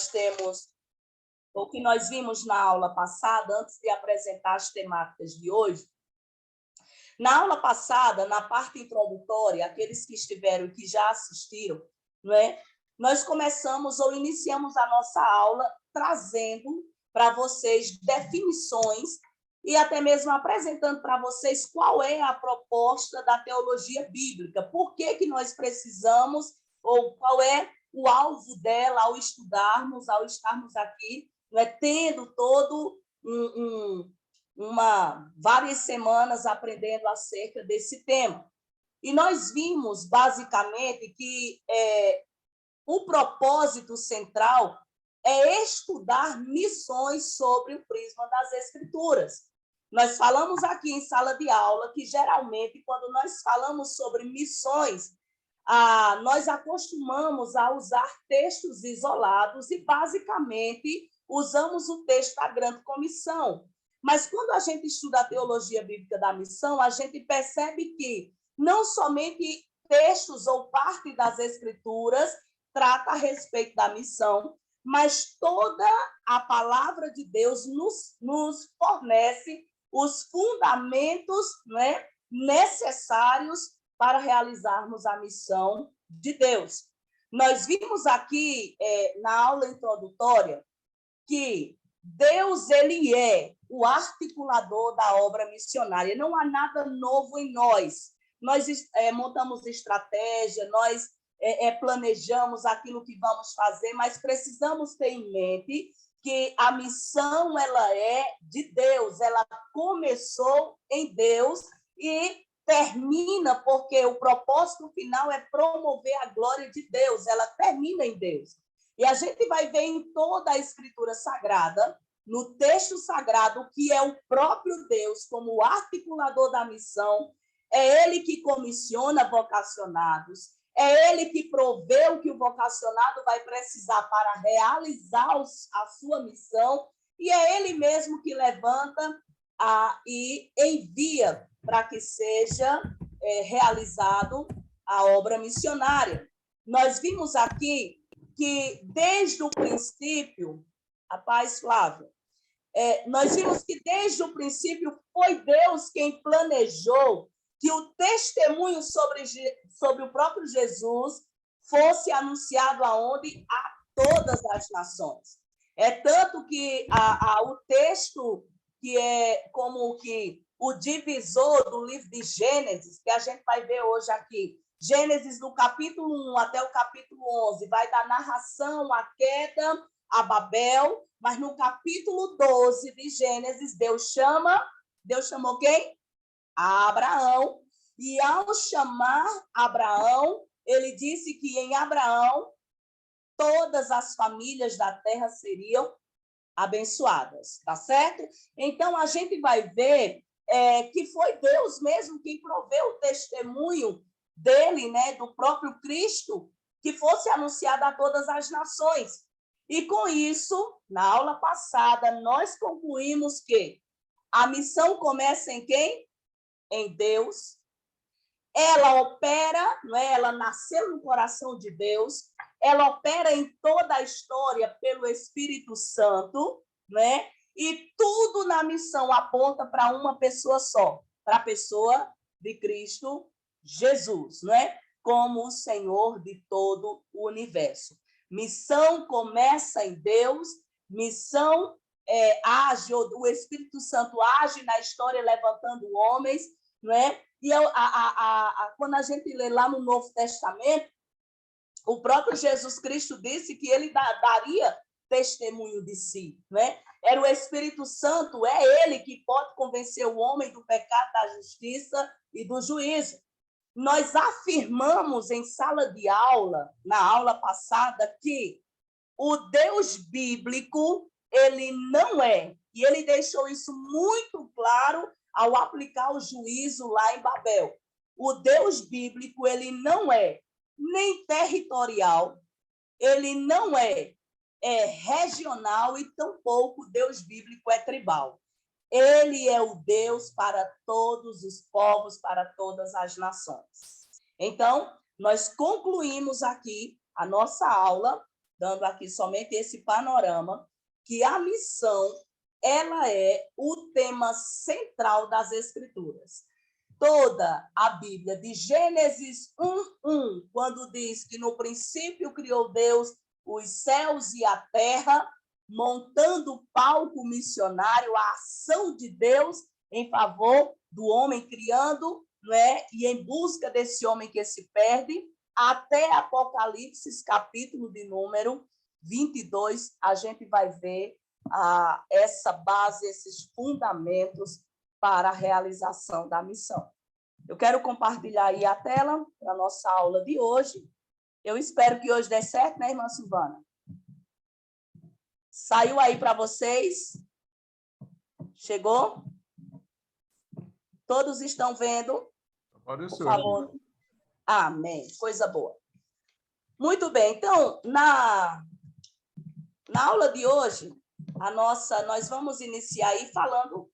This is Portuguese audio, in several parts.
temos, o que nós vimos na aula passada, antes de apresentar as temáticas de hoje. Na aula passada, na parte introdutória, aqueles que estiveram e que já assistiram, não é? Nós começamos ou iniciamos a nossa aula trazendo para vocês definições e até mesmo apresentando para vocês qual é a proposta da teologia bíblica, por que nós precisamos, ou qual é o alvo dela ao estudarmos, ao estarmos aqui, não é? Tendo todo várias semanas aprendendo acerca desse tema. E nós vimos, basicamente, que o propósito central é estudar missões sobre o prisma das Escrituras. Nós falamos aqui em sala de aula que, geralmente, quando nós falamos sobre missões, nós acostumamos a usar textos isolados e, basicamente, usamos o texto da Grande Comissão. Mas, quando a gente estuda a teologia bíblica da missão, a gente percebe que não somente textos ou parte das Escrituras trata a respeito da missão, mas toda a palavra de Deus nos fornece os fundamentos, né, necessários para realizarmos a missão de Deus. Nós vimos aqui, na aula introdutória, que Deus, ele é o articulador da obra missionária. Não há nada novo em nós. Nós montamos estratégia, nós planejamos aquilo que vamos fazer, mas precisamos ter em mente que a missão, ela é de Deus, ela começou em Deus e termina, porque o propósito final é promover a glória de Deus, ela termina em Deus. E a gente vai ver em toda a Escritura Sagrada, no texto sagrado, que é o próprio Deus como articulador da missão, é Ele que comissiona vocacionados, é Ele que provê o que o vocacionado vai precisar para realizar a sua missão, e é Ele mesmo que levanta e envia para que seja realizado a obra missionária. Nós vimos aqui que, desde o princípio, a paz, Flávia, nós vimos que, desde o princípio, foi Deus quem planejou que o testemunho sobre o próprio Jesus fosse anunciado aonde? A todas as nações. É tanto que o texto que é como que o divisor do livro de Gênesis, que a gente vai ver hoje aqui, Gênesis do capítulo 1 até o capítulo 11, vai dar narração à queda, a Babel, mas no capítulo 12 de Gênesis, Deus chamou quem? A Abraão, e ao chamar Abraão, ele disse que em Abraão todas as famílias da terra seriam abençoadas, tá certo? Então, a gente vai ver que foi Deus mesmo quem proveu o testemunho dele, né, do próprio Cristo, que fosse anunciado a todas as nações. E com isso, na aula passada, nós concluímos que a missão começa em quem? Em Deus. Ela opera, não é? Ela nasceu no coração de Deus, ela opera em toda a história pelo Espírito Santo, né? E tudo na missão aponta para uma pessoa só, para a pessoa de Cristo Jesus, né? Como o Senhor de todo o universo. Missão começa em Deus, missão age, o Espírito Santo age na história levantando homens, não é? E quando a gente lê lá no Novo Testamento, o próprio Jesus Cristo disse que ele daria testemunho de si, né? Era o Espírito Santo, é ele que pode convencer o homem do pecado, da justiça e do juízo. Nós afirmamos em sala de aula, na aula passada, que o Deus bíblico, ele não é, e ele deixou isso muito claro ao aplicar o juízo lá em Babel. O Deus bíblico, ele não é nem territorial, ele não é regional e tampouco Deus bíblico é tribal. Ele é o Deus para todos os povos, para todas as nações. Então, nós concluímos aqui a nossa aula dando aqui somente esse panorama, que a missão, ela é o tema central das Escrituras. Toda a Bíblia, de Gênesis 1:1, quando diz que no princípio criou Deus os céus e a terra, montando o palco missionário, a ação de Deus em favor do homem, criando, né, e em busca desse homem que se perde, até Apocalipse, capítulo de número 22, a gente vai ver essa base, esses fundamentos para a realização da missão. Eu quero compartilhar aí a tela para a nossa aula de hoje. Eu espero que hoje dê certo, né, irmã Silvana? Saiu aí para vocês? Chegou? Todos estão vendo? Apareceu. Por favor. Amém. Coisa boa. Muito bem. Então, na aula de hoje, nós vamos iniciar aí falando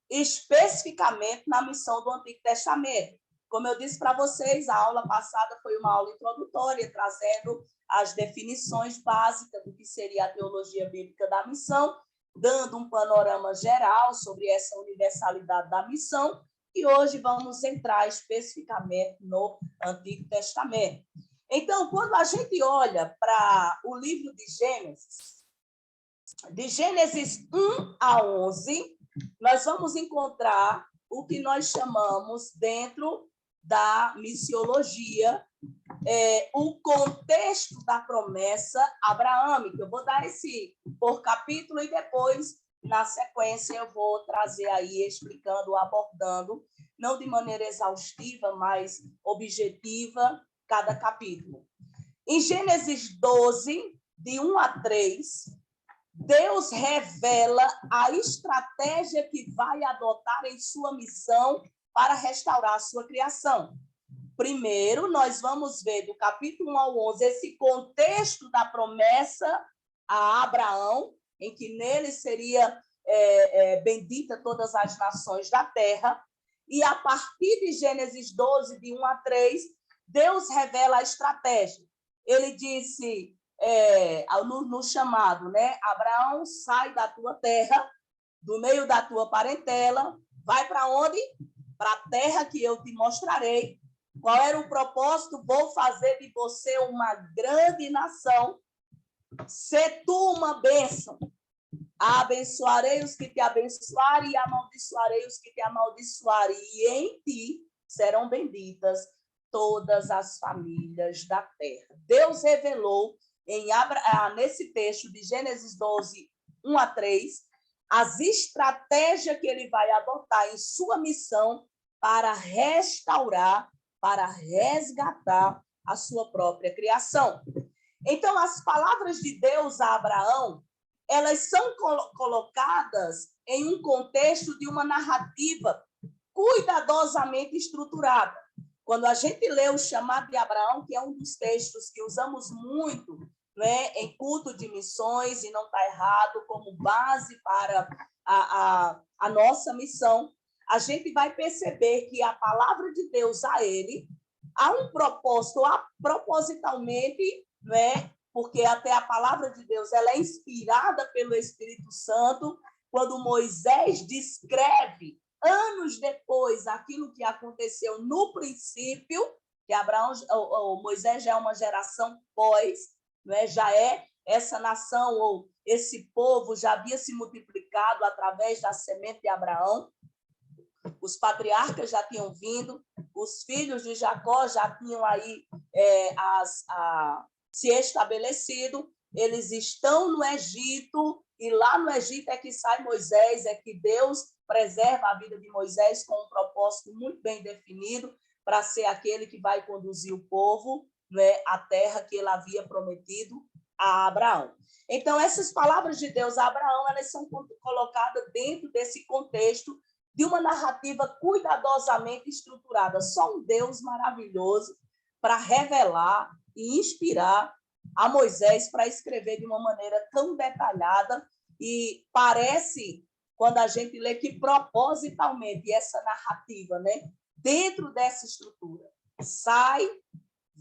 especificamente na missão do Antigo Testamento. Como eu disse para vocês, a aula passada foi uma aula introdutória, trazendo as definições básicas do que seria a teologia bíblica da missão, dando um panorama geral sobre essa universalidade da missão, e hoje vamos entrar especificamente no Antigo Testamento. Então, quando a gente olha para o livro de Gênesis 1 a 11, nós vamos encontrar o que nós chamamos, dentro da missiologia, o contexto da promessa abraâmica. Eu vou dar esse por capítulo e depois, na sequência, eu vou trazer aí, explicando, abordando, não de maneira exaustiva, mas objetiva, cada capítulo. Em Gênesis 12, de 1 a 3, Deus revela a estratégia que vai adotar em sua missão para restaurar a sua criação. Primeiro, nós vamos ver do capítulo 1 ao 11 esse contexto da promessa a Abraão, em que nele seria bendita todas as nações da terra. E a partir de Gênesis 12, de 1 a 3, Deus revela a estratégia. Ele disse, no chamado, né? Abraão, sai da tua terra, do meio da tua parentela, vai para onde? Para a terra que eu te mostrarei. Qual era o propósito? Vou fazer de você uma grande nação. Sê tu uma bênção. Abençoarei os que te abençoarem e amaldiçoarei os que te amaldiçoarem. E em ti serão benditas todas as famílias da terra. Deus revelou nesse texto de Gênesis 12, 1 a 3, as estratégias que ele vai adotar em sua missão para restaurar, para resgatar a sua própria criação. Então, as palavras de Deus a Abraão, elas são colocadas em um contexto de uma narrativa cuidadosamente estruturada. Quando a gente lê o chamado de Abraão, que é um dos textos que usamos muito, né, em culto de missões, e não está errado, como base para a nossa missão, a gente vai perceber que a palavra de Deus a ele há um propósito, propositalmente, né, porque até a palavra de Deus ela é inspirada pelo Espírito Santo, quando Moisés descreve, anos depois, aquilo que aconteceu no princípio, que Moisés já é uma geração pós, né, já é essa nação, ou esse povo já havia se multiplicado através da semente de Abraão, os patriarcas já tinham vindo, os filhos de Jacó já tinham aí se estabelecido, eles estão no Egito, e lá no Egito é que sai Moisés, é que Deus preserva a vida de Moisés com um propósito muito bem definido, para ser aquele que vai conduzir o povo, né, à terra que ele havia prometido a Abraão. Então, essas palavras de Deus a Abraão, elas são colocadas dentro desse contexto de uma narrativa cuidadosamente estruturada. Só um Deus maravilhoso para revelar e inspirar a Moisés para escrever de uma maneira tão detalhada, e parece, quando a gente lê, que propositalmente essa narrativa, né, dentro dessa estrutura, sai,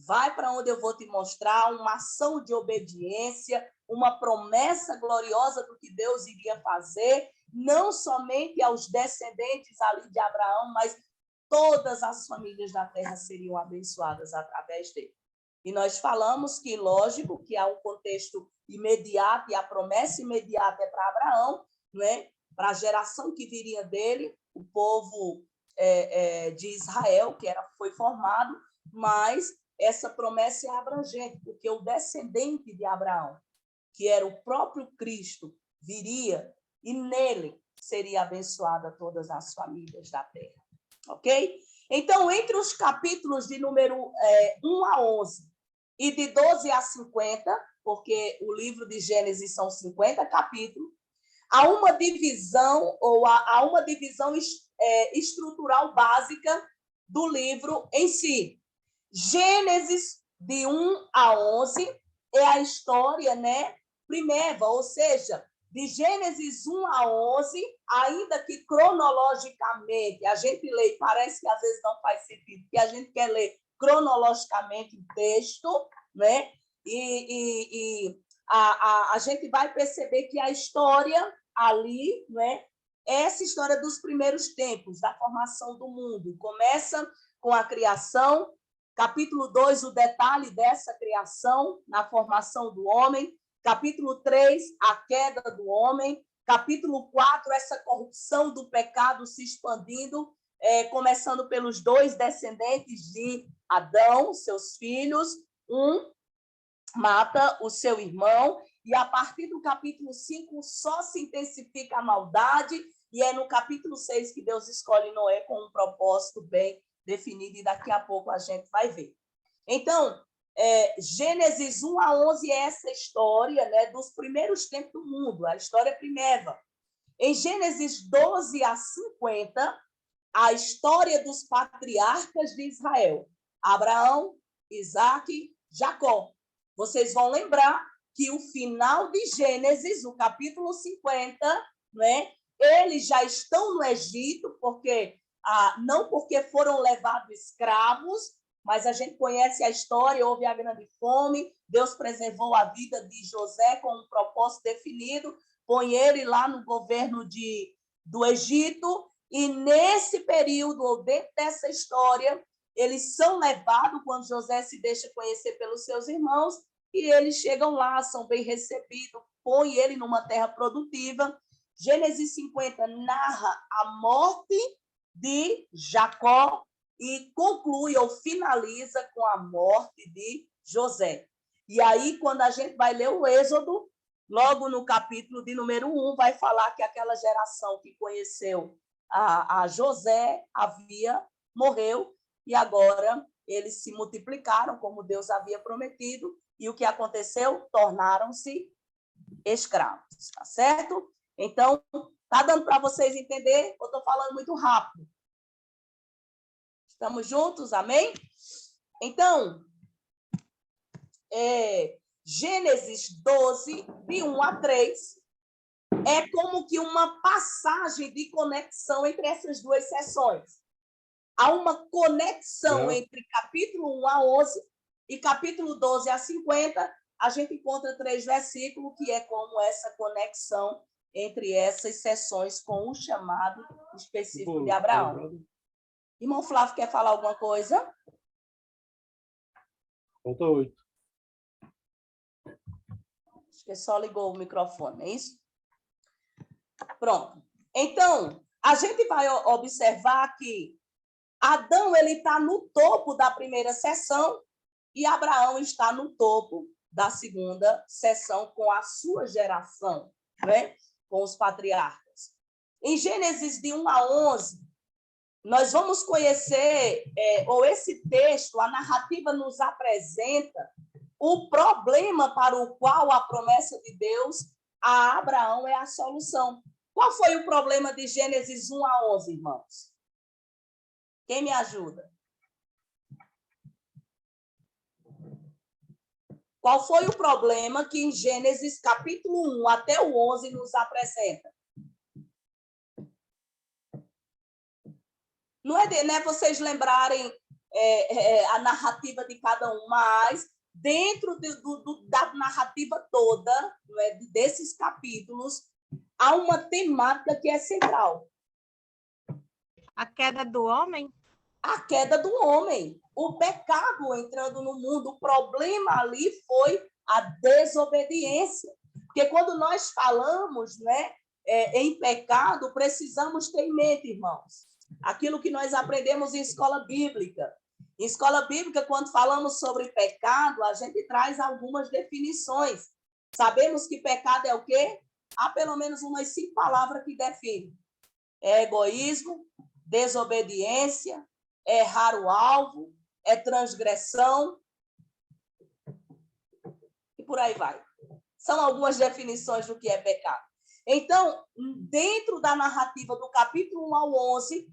vai para onde eu vou te mostrar uma ação de obediência, uma promessa gloriosa do que Deus iria fazer, não somente aos descendentes ali de Abraão, mas todas as famílias da terra seriam abençoadas através dele. E nós falamos que, lógico, que há um contexto imediato, e a promessa imediata é para Abraão, não é? Para a geração que viria dele, o povo de Israel, que foi formado, mas essa promessa é abrangente, porque o descendente de Abraão, que era o próprio Cristo, viria e nele seria abençoada todas as famílias da terra. Ok? Então, entre os capítulos de número 1 a 11 e de 12 a 50, porque o livro de Gênesis são 50 capítulos, há uma divisão, ou há uma divisão estrutural básica do livro em si. Gênesis, de 1 a 11, é a história, né, primeva, ou seja, de Gênesis 1 a 11, ainda que cronologicamente, a gente lê, parece que às vezes não faz sentido, porque a gente quer ler cronologicamente o texto, né? E a gente vai perceber que a história ali, né, é essa história dos primeiros tempos, da formação do mundo. Começa com a criação, capítulo 2, o detalhe dessa criação na formação do homem, capítulo 3, a queda do homem, capítulo 4, essa corrupção do pecado se expandindo, começando pelos 2 descendentes de Adão, seus filhos, um mata o seu irmão, e a partir do capítulo 5 só se intensifica a maldade, e é no capítulo 6 que Deus escolhe Noé com um propósito bem definido, e daqui a pouco a gente vai ver. Então, Gênesis 1 a 11 é essa história, né, dos primeiros tempos do mundo, a história primeva. Em Gênesis 12 a 50, a história dos patriarcas de Israel, Abraão, Isaque, Jacó. Vocês vão lembrar que o final de Gênesis, o capítulo 50, né, eles já estão no Egito, não porque foram levados escravos, mas a gente conhece a história, houve a grande fome, Deus preservou a vida de José com um propósito definido, põe ele lá no governo do Egito, e nesse período, ou dentro dessa história, eles são levados quando José se deixa conhecer pelos seus irmãos, e eles chegam lá, são bem recebidos, põe ele numa terra produtiva. Gênesis 50 narra a morte de Jacó e conclui ou finaliza com a morte de José. E aí, quando a gente vai ler o Êxodo, logo no capítulo de número 1, vai falar que aquela geração que conheceu a José morreu, e agora eles se multiplicaram, como Deus havia prometido, e o que aconteceu? Tornaram-se escravos, tá certo? Então, tá dando para vocês entender? Eu estou falando muito rápido. Estamos juntos? Amém? Então, Gênesis 12, de 1 a 3, é como que uma passagem de conexão entre essas duas sessões. Há uma conexão entre capítulo 1 a 11 e capítulo 12 a 50. A gente encontra 3 versículos, que é como essa conexão entre essas sessões com o chamado específico de Abraão. Irmão Flávio, quer falar alguma coisa? Falta 8. Acho que só ligou o microfone, é isso? Pronto. Então, a gente vai observar que Adão está no topo da primeira sessão e Abraão está no topo da segunda sessão com a sua geração, né? Com os patriarcas. Em Gênesis de 1 a 11, nós vamos conhecer, ou esse texto, a narrativa nos apresenta o problema para o qual a promessa de Deus a Abraão é a solução. Qual foi o problema de Gênesis 1 a 11, irmãos? Quem me ajuda? Qual foi o problema que em Gênesis capítulo 1 até o 11 nos apresenta? Não é vocês lembrarem a narrativa de cada um, mas dentro da narrativa toda, não é, desses capítulos, há uma temática que é central. A queda do homem? A queda do homem, o pecado entrando no mundo. O problema ali foi a desobediência. Porque quando nós falamos, né, em pecado, precisamos ter em mente, irmãos, aquilo que nós aprendemos em escola bíblica. Em escola bíblica, quando falamos sobre pecado, a gente traz algumas definições. Sabemos que pecado é o quê? Há pelo menos umas 5 palavras que definem. É egoísmo, desobediência, é errar o alvo, é transgressão, e por aí vai. São algumas definições do que é pecado. Então, dentro da narrativa do capítulo 1 ao 11,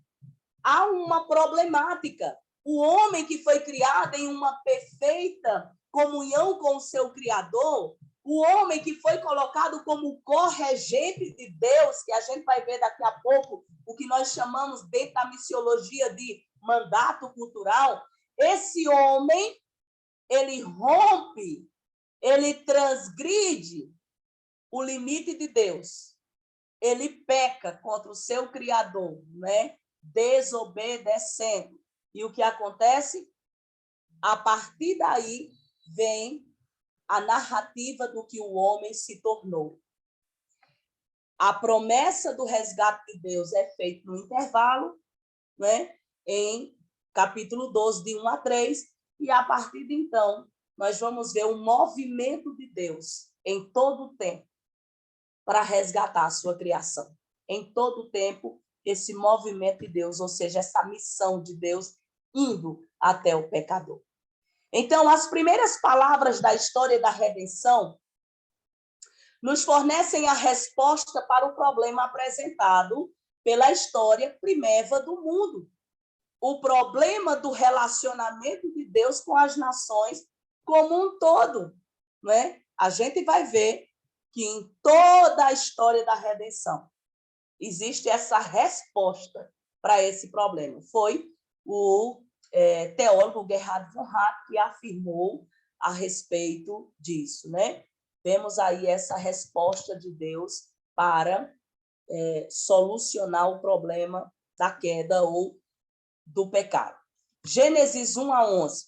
há uma problemática. O homem que foi criado em uma perfeita comunhão com o seu Criador, o homem que foi colocado como corregente de Deus, que a gente vai ver daqui a pouco, o que nós chamamos dentro da missiologia de mandato cultural, esse homem, ele rompe, ele transgride o limite de Deus. Ele peca contra o seu Criador, né? Desobedecendo. E o que acontece? A partir daí vem a narrativa do que o homem se tornou. A promessa do resgate de Deus é feita no intervalo, né? Em capítulo 12, de 1 a 3, e a partir de então, nós vamos ver o movimento de Deus em todo o tempo para resgatar a sua criação. Em todo o tempo, esse movimento de Deus, ou seja, essa missão de Deus indo até o pecador. Então, as primeiras palavras da história da redenção nos fornecem a resposta para o problema apresentado pela história primeva do mundo. O problema do relacionamento de Deus com as nações como um todo, né? A gente vai ver que em toda a história da redenção existe essa resposta para esse problema. Foi o teólogo Gerhard von Rad que afirmou a respeito disso, né? Vemos aí essa resposta de Deus para solucionar o problema da queda ou do pecado. Gênesis 1 a 11.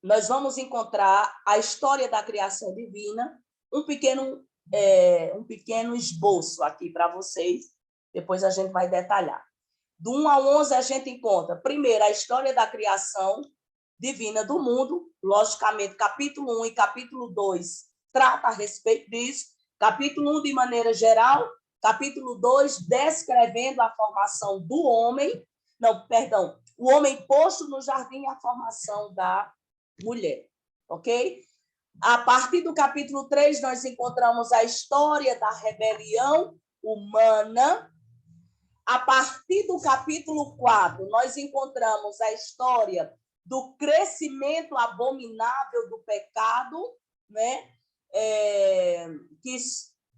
Nós vamos encontrar a história da criação divina, um pequeno esboço aqui para vocês, depois a gente vai detalhar. Do 1 ao 11 a gente encontra, primeiro, a história da criação divina do mundo, logicamente, capítulo 1 e capítulo 2 trata a respeito disso, capítulo 1 de maneira geral, capítulo 2 descrevendo a formação do homem, o homem posto no jardim e a formação da mulher, ok? A partir do capítulo 3, nós encontramos a história da rebelião humana. A partir do capítulo 4, nós encontramos a história do crescimento abominável do pecado, né? Que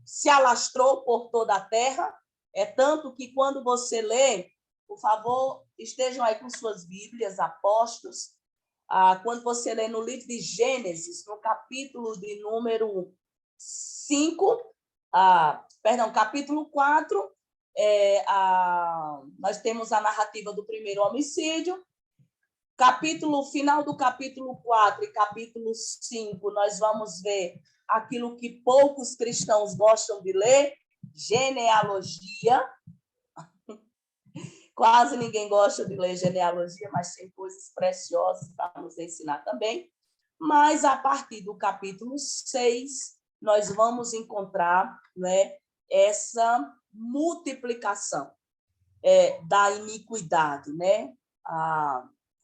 se alastrou por toda a terra. É tanto que quando você lê, por favor, estejam aí com suas Bíblias, apóstolos, quando você lê no livro de Gênesis, no capítulo de número 5, capítulo 4, nós temos a narrativa do primeiro homicídio. Final do capítulo 4 e capítulo 5, nós vamos ver aquilo que poucos cristãos gostam de ler, genealogia. Quase ninguém gosta de ler genealogia, mas tem coisas preciosas para nos ensinar também. Mas, a partir do capítulo 6, nós vamos encontrar, né, essa multiplicação da iniquidade, né?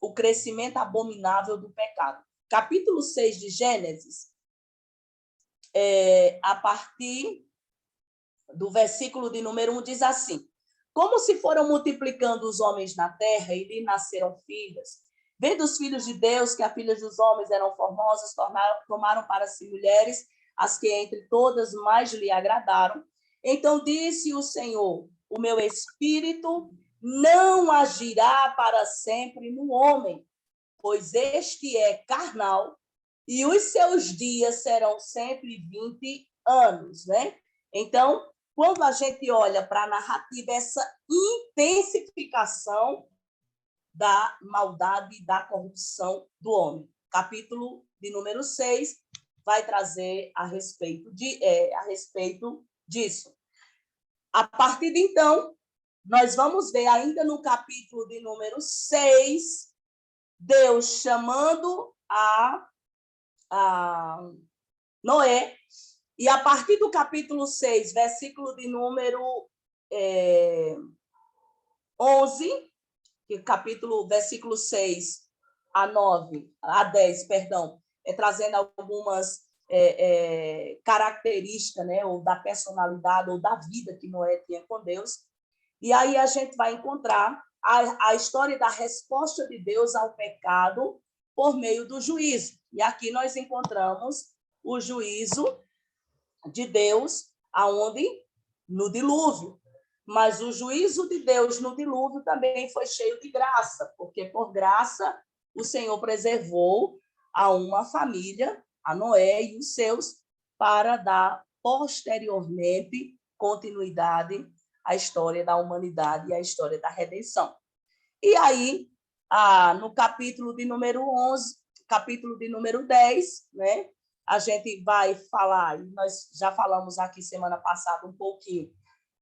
O crescimento abominável do pecado. Capítulo 6 de Gênesis, a partir do versículo de número 1, diz assim: como se foram multiplicando os homens na terra e lhe nasceram filhas, vendo os filhos de Deus que as filhas dos homens eram formosas, tomaram para si mulheres, as que entre todas mais lhe agradaram. Então disse o Senhor: o meu espírito não agirá para sempre no homem, pois este é carnal, e os seus dias serão 120 anos, né? Então, quando a gente olha para a narrativa, essa intensificação da maldade e da corrupção do homem. Capítulo de número 6 vai trazer a respeito disso. A partir de então, nós vamos ver ainda no capítulo de número 6, Deus chamando a Noé, e a partir do capítulo 6, versículo de número 11, versículo 6 a 10, perdão, trazendo algumas características, né, ou da personalidade, ou da vida que Noé tinha com Deus. E aí a gente vai encontrar a história da resposta de Deus ao pecado por meio do juízo. E aqui nós encontramos o juízo de Deus aonde? No dilúvio. Mas o juízo de Deus no dilúvio também foi cheio de graça, porque por graça o Senhor preservou a uma família, a Noé e os seus, para dar posteriormente continuidade à história da humanidade e à história da redenção. E aí, no capítulo de número 11, capítulo de número 10, né, a gente vai falar, e nós já falamos aqui semana passada um pouquinho,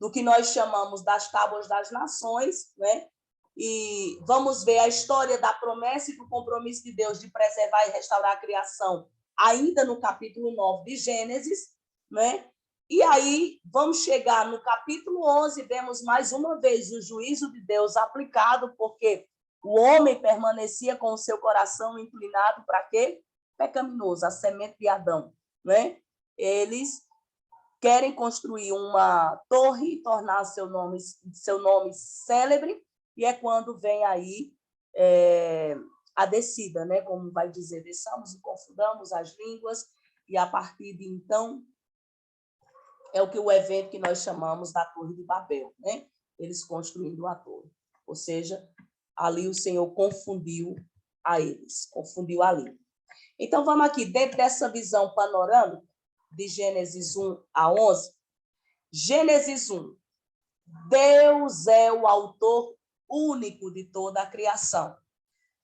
do que nós chamamos das Tábuas das Nações, né? E vamos ver a história da promessa e do compromisso de Deus de preservar e restaurar a criação, ainda no capítulo 9 de Gênesis, né? E aí vamos chegar no capítulo 11, vemos mais uma vez o juízo de Deus aplicado, porque o homem permanecia com o seu coração inclinado para quê? Pecaminoso, a semente de Adão, né? Eles querem construir uma torre e tornar seu nome célebre, e é quando vem aí a descida, né? Como vai dizer, desçamos e confundamos as línguas, e a partir de então é o evento que nós chamamos da Torre de Babel, né? Eles construindo a torre. Ou seja, ali o Senhor confundiu a eles, confundiu ali. Então, vamos aqui, dentro dessa visão panorâmica, de Gênesis 1 a 11, Gênesis 1, Deus é o autor único de toda a criação.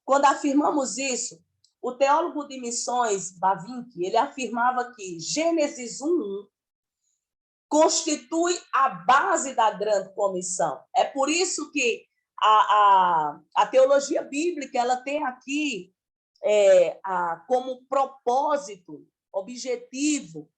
Quando afirmamos isso, o teólogo de missões, Bavinck, ele afirmava que Gênesis 1 constitui a base da grande comissão. É por isso que a teologia bíblica ela tem aqui como propósito, objetivo,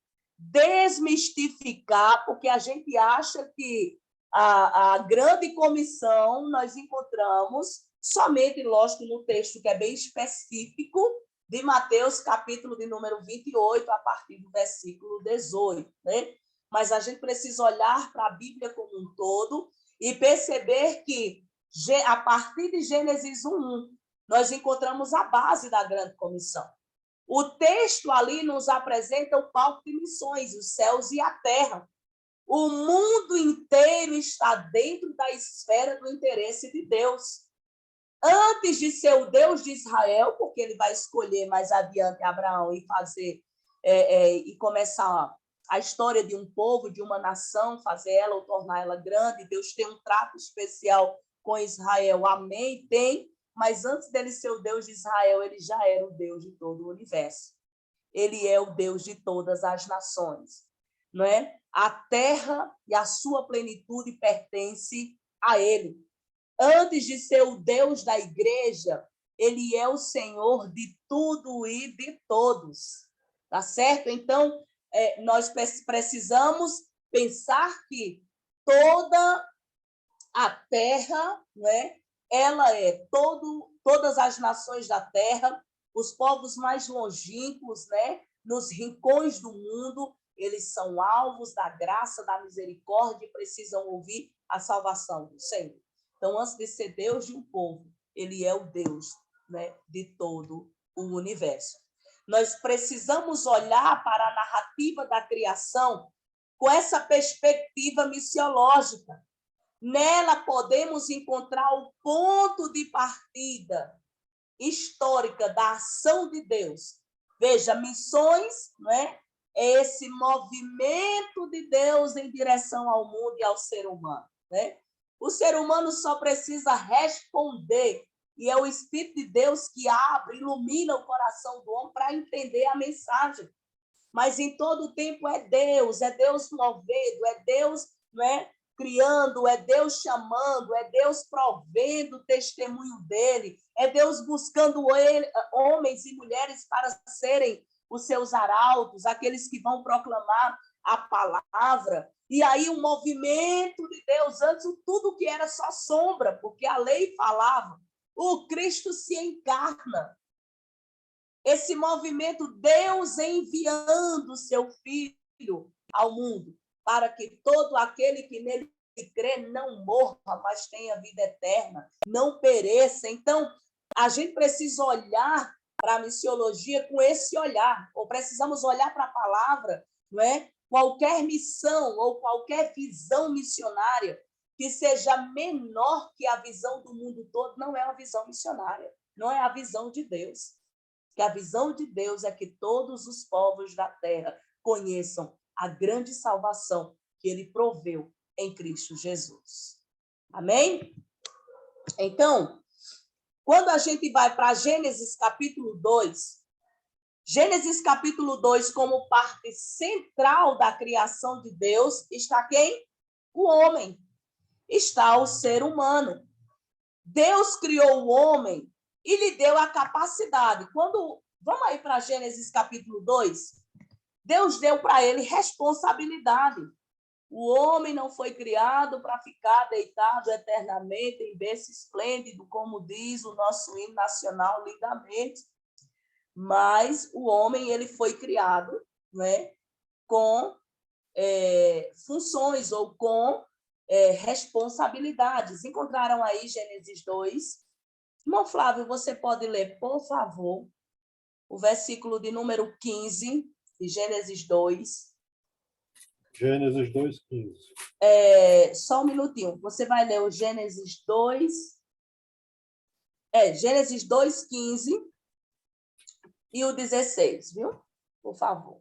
desmistificar, porque a gente acha que a grande comissão nós encontramos somente, lógico, no texto que é bem específico de Mateus, capítulo de número 28, a partir do versículo 18, né? Mas a gente precisa olhar para a Bíblia como um todo e perceber que, a partir de Gênesis 1, nós encontramos a base da grande comissão. O texto ali nos apresenta o palco de missões, os céus e a terra. O mundo inteiro está dentro da esfera do interesse de Deus. Antes de ser o Deus de Israel, porque ele vai escolher mais adiante Abraão e fazer e começar a história de um povo, de uma nação, fazer ela ou tornar ela grande. Deus tem um trato especial com Israel. Amém? Tem. Mas antes dele ser o Deus de Israel, ele já era o Deus de todo o universo. Ele é o Deus de todas as nações, não é? A terra e a sua plenitude pertence a ele. Antes de ser o Deus da igreja, ele é o Senhor de tudo e de todos, tá certo? Então, nós precisamos pensar que toda a terra, né? Ela é todas as nações da terra, os povos mais longínquos, né? Nos rincões do mundo, eles são alvos da graça, da misericórdia e precisam ouvir a salvação do Senhor. Então, antes de ser Deus de um povo, ele é o Deus, né, de todo o universo. Nós precisamos olhar para a narrativa da criação com essa perspectiva missiológica. Nela podemos encontrar o ponto de partida histórica da ação de Deus. Veja, missões, não é? É esse movimento de Deus em direção ao mundo e ao ser humano, né? O ser humano só precisa responder, e é o Espírito de Deus que abre, ilumina o coração do homem para entender a mensagem. Mas em todo o tempo é Deus movendo, é Deus, não é? Criando, é Deus chamando, é Deus provendo o testemunho dele, é Deus buscando homens e mulheres para serem os seus arautos, aqueles que vão proclamar a palavra. E aí o movimento de Deus, antes tudo que era só sombra, porque a lei falava, o Cristo se encarna. Esse movimento, Deus enviando o seu Filho ao mundo, para que todo aquele que nele crê não morra, mas tenha vida eterna, não pereça. Então, a gente precisa olhar para a missiologia com esse olhar, ou precisamos olhar para a palavra, não é? Qualquer missão ou qualquer visão missionária que seja menor que a visão do mundo todo, não é uma visão missionária, não é a visão de Deus. Que a visão de Deus é que todos os povos da terra conheçam a grande salvação que ele proveu em Cristo Jesus. Amém? Então, quando a gente vai para Gênesis capítulo 2, Gênesis capítulo 2, como parte central da criação de Deus, está quem? O homem. Está o ser humano. Deus criou o homem e lhe deu a capacidade. Vamos aí para Gênesis capítulo 2. Deus deu para ele responsabilidade. O homem não foi criado para ficar deitado eternamente em berço esplêndido, como diz o nosso hino nacional lindamente. Mas o homem ele foi criado, né, com funções ou com responsabilidades. Encontraram aí Gênesis 2. Irmão Flávio, você pode ler, por favor, o versículo de número 15 de Gênesis 2. Gênesis 2:15. Só um minutinho. Você vai ler o Gênesis 2. Gênesis 2:15 e o 16, viu? Por favor.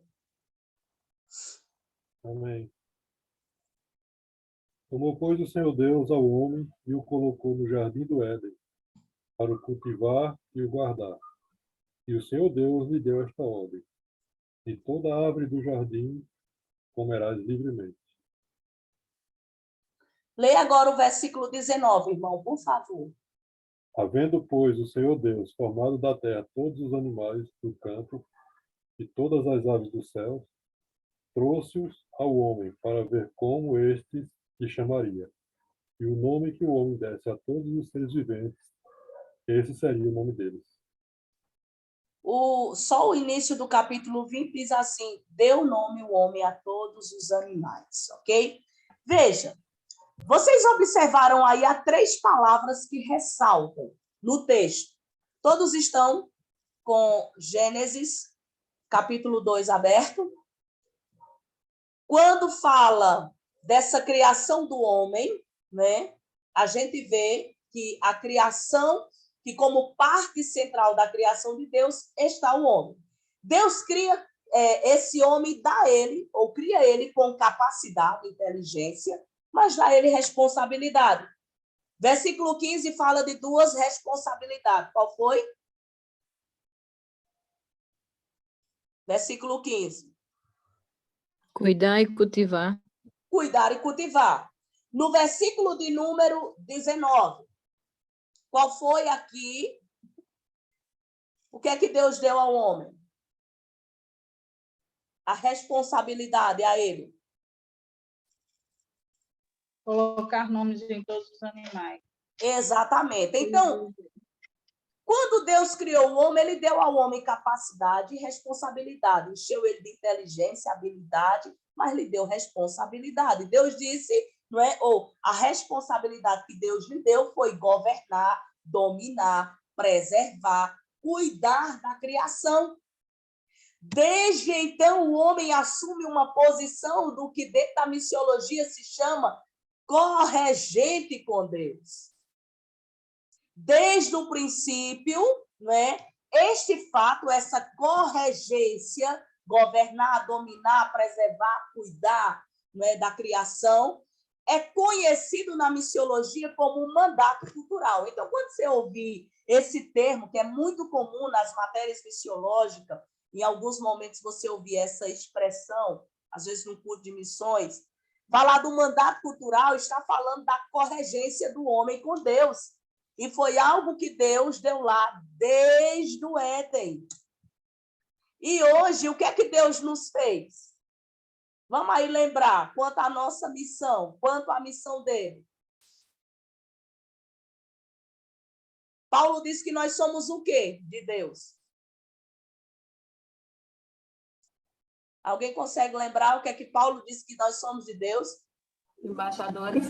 Amém. Tomou, pois, o Senhor Deus ao homem e o colocou no jardim do Éden, para o cultivar e o guardar. E o Senhor Deus lhe deu esta ordem: de toda árvore do jardim comerás livremente. Leia agora o versículo 19, irmão, por favor. Havendo, pois, o Senhor Deus formado da terra todos os animais do campo e todas as aves do céu, trouxe-os ao homem para ver como estes lhe chamaria. E o nome que o homem desse a todos os seres viventes, esse seria o nome deles. Só o início do capítulo 20 diz assim: deu nome o homem a todos os animais, ok? Veja, vocês observaram aí há 3 palavras que ressaltam no texto. Todos estão com Gênesis, capítulo 2 aberto. Quando fala dessa criação do homem, né, a gente vê que a criação, que como parte central da criação de Deus, está o homem. Deus cria esse homem, dá ele, ou cria ele com capacidade, inteligência, mas dá ele responsabilidade. Versículo 15 fala de 2 responsabilidades. Qual foi? Versículo 15. Cuidar e cultivar. Cuidar e cultivar. No versículo de número 19, qual foi aqui? O que é que Deus deu ao homem? A responsabilidade a ele. Colocar nomes em todos os animais. Exatamente. Então, quando Deus criou o homem, ele deu ao homem capacidade e responsabilidade. Encheu ele de inteligência, habilidade, mas lhe deu responsabilidade. Deus disse, não é? Ou a responsabilidade que Deus lhe deu foi governar, dominar, preservar, cuidar da criação. Desde então, o homem assume uma posição do que dentro da missiologia se chama corregente com Deus. Desde o princípio, né, este fato, essa corregência, governar, dominar, preservar, cuidar, né, da criação, é conhecido na missiologia como um mandato cultural. Então, quando você ouvir esse termo, que é muito comum nas matérias missiológicas, em alguns momentos você ouvir essa expressão, às vezes no curso de missões, falar do mandato cultural está falando da corregência do homem com Deus. E foi algo que Deus deu lá desde o Éden. E hoje, o que é que Deus nos fez? Vamos aí lembrar quanto à nossa missão, quanto à missão dele. Paulo diz que nós somos o quê de Deus? Alguém consegue lembrar o que é que Paulo disse que nós somos de Deus? Embaixadores.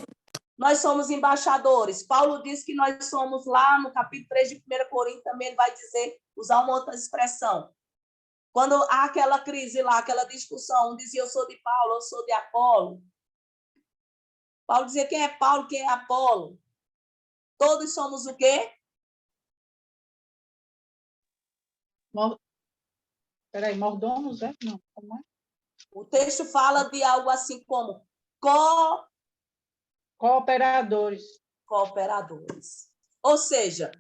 Nós somos embaixadores. Paulo diz que nós somos lá no capítulo 3 de 1 Coríntios, também ele vai dizer, usar uma outra expressão. Quando há aquela crise lá, aquela discussão, um dizia eu sou de Paulo, eu sou de Apolo. Paulo dizia quem é Paulo, quem é Apolo. Todos somos o quê? Peraí, mordomos, é? Não, como é? O texto fala de algo assim como Cooperadores. cooperadores. Ou seja,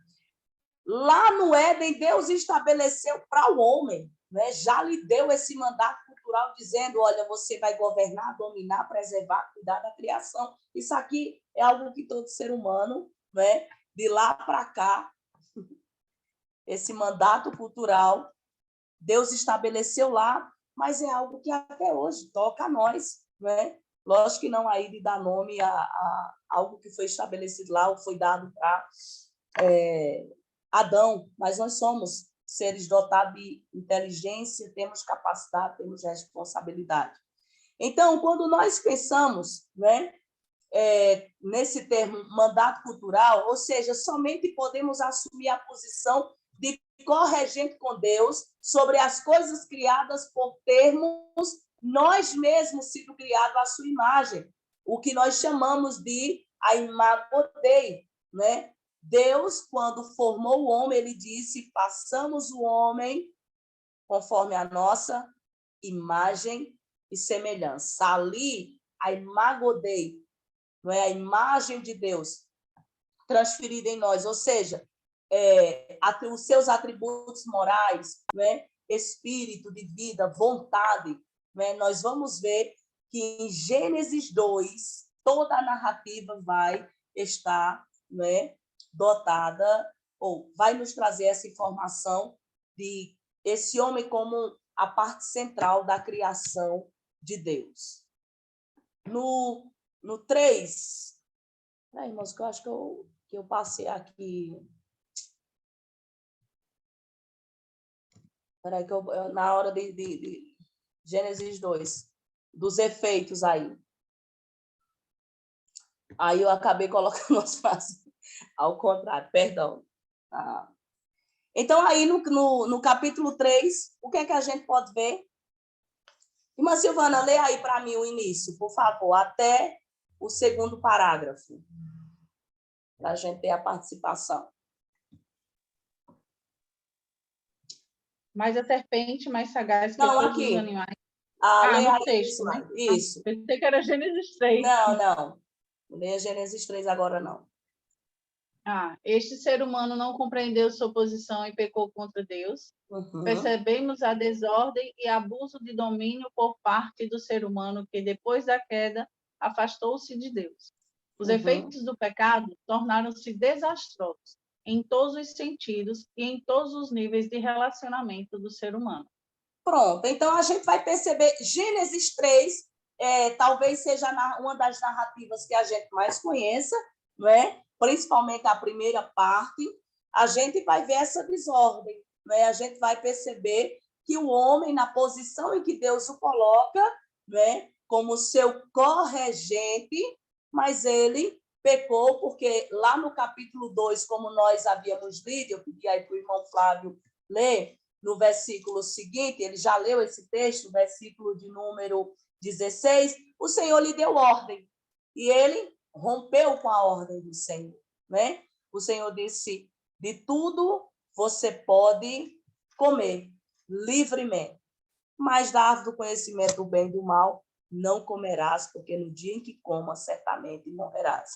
lá no Éden, Deus estabeleceu para o homem, né? Já lhe deu esse mandato cultural, dizendo, olha, você vai governar, dominar, preservar, cuidar da criação. Isso aqui é algo que todo ser humano, né? De lá para cá, esse mandato cultural, Deus estabeleceu lá, mas é algo que até hoje toca a nós, né? Lógico que não aí de dar nome a algo que foi estabelecido lá, ou foi dado para Adão, mas nós somos seres dotados de inteligência, temos capacidade, temos responsabilidade. Então, quando nós pensamos, né, nesse termo mandato cultural, ou seja, somente podemos assumir a posição de corregente com Deus sobre as coisas criadas por termos nós mesmos sido criados à sua imagem, o que nós chamamos de a imago Dei, né? Deus, quando formou o homem, ele disse, façamos o homem conforme a nossa imagem e semelhança. Ali, a imago Dei, não é a imagem de Deus transferida em nós, ou seja, os seus atributos morais, né? Espírito de vida, vontade, né? Nós vamos ver que em Gênesis 2, toda a narrativa vai estar, né, dotada, ou vai nos trazer essa informação de esse homem como a parte central da criação de Deus. No 3, irmãos, que eu acho que eu passei aqui. Peraí, que eu na hora de Gênesis 2, dos efeitos aí. Aí eu acabei colocando as frases ao contrário, perdão. Então, aí no capítulo 3, o que é que a gente pode ver? Irmã Silvana, lê aí para mim o início, por favor, até o 2º parágrafo, para a gente ter a participação. Mas a serpente mais sagaz que Não, todos aqui. os animais. Lê no aí texto, né? Isso. Pensei que era Gênesis 3. Não. Não leia Gênesis 3 agora, não. Este ser humano não compreendeu sua posição e pecou contra Deus. Uhum. Percebemos a desordem e abuso de domínio por parte do ser humano que, depois da queda, afastou-se de Deus. Os efeitos do pecado tornaram-se desastrosos em todos os sentidos e em todos os níveis de relacionamento do ser humano. Pronto, então a gente vai perceber, Gênesis 3 talvez seja uma das narrativas que a gente mais conheça, não é? Principalmente a primeira parte, a gente vai ver essa desordem, não é? A gente vai perceber que o homem, na posição em que Deus o coloca, não é? Como seu corregente, mas ele pecou, porque lá no capítulo 2, como nós havíamos lido, eu pedi aí para o irmão Flávio ler, no versículo seguinte, ele já leu esse texto, versículo de número 16, o Senhor lhe deu ordem. E ele rompeu com a ordem do Senhor, né? O Senhor disse, de tudo você pode comer livremente, mas da árvore do conhecimento do bem e do mal não comerás, porque no dia em que comas, certamente morrerás.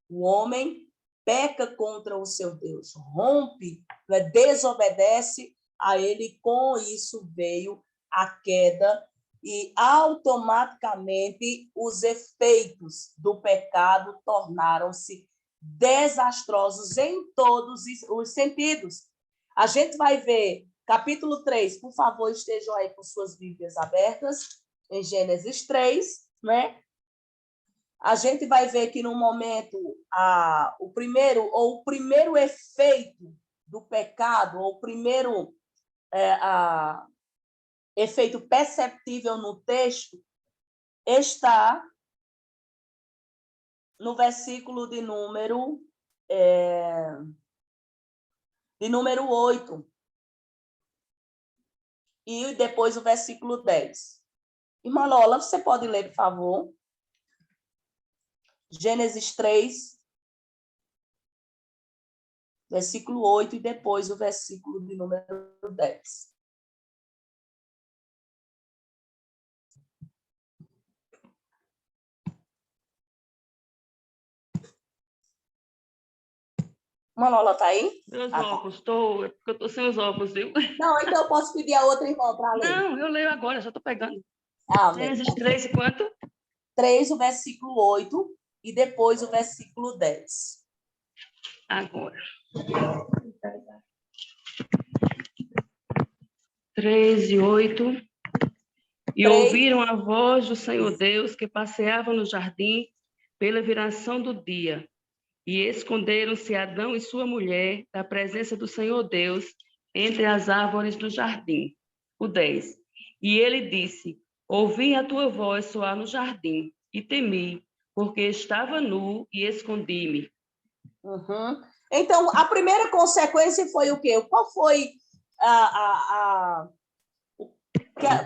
O homem peca contra o seu Deus, rompe, né, desobedece a ele, com isso veio a queda e automaticamente os efeitos do pecado tornaram-se desastrosos em todos os sentidos. A gente vai ver capítulo 3, por favor, estejam aí com suas Bíblias abertas, em Gênesis 3, né? A gente vai ver que no momento o primeiro efeito do pecado, ou o primeiro efeito perceptível no texto, está no versículo de número 8. E depois o versículo 10. Irmã Lola, você pode ler, por favor? Gênesis 3, versículo 8, e depois o versículo de número 10. Manola está aí? Meus óculos, é porque eu estou sem os óculos, viu? Não, então eu posso pedir a outra irmã para ler. Não, eu leio agora, já estou pegando. Amém. Gênesis 3 e quanto? 3, o versículo 8, e depois o versículo 10. Agora. 3 e 8. E 3. ouviram a voz do Senhor Deus que passeava no jardim pela viração do dia. E esconderam-se Adão e sua mulher da presença do Senhor Deus entre as árvores do jardim. O 10. E ele disse, ouvi a tua voz soar no jardim, e temi, porque estava nu e escondi-me. Uhum. Então, a primeira consequência foi o quê? Qual foi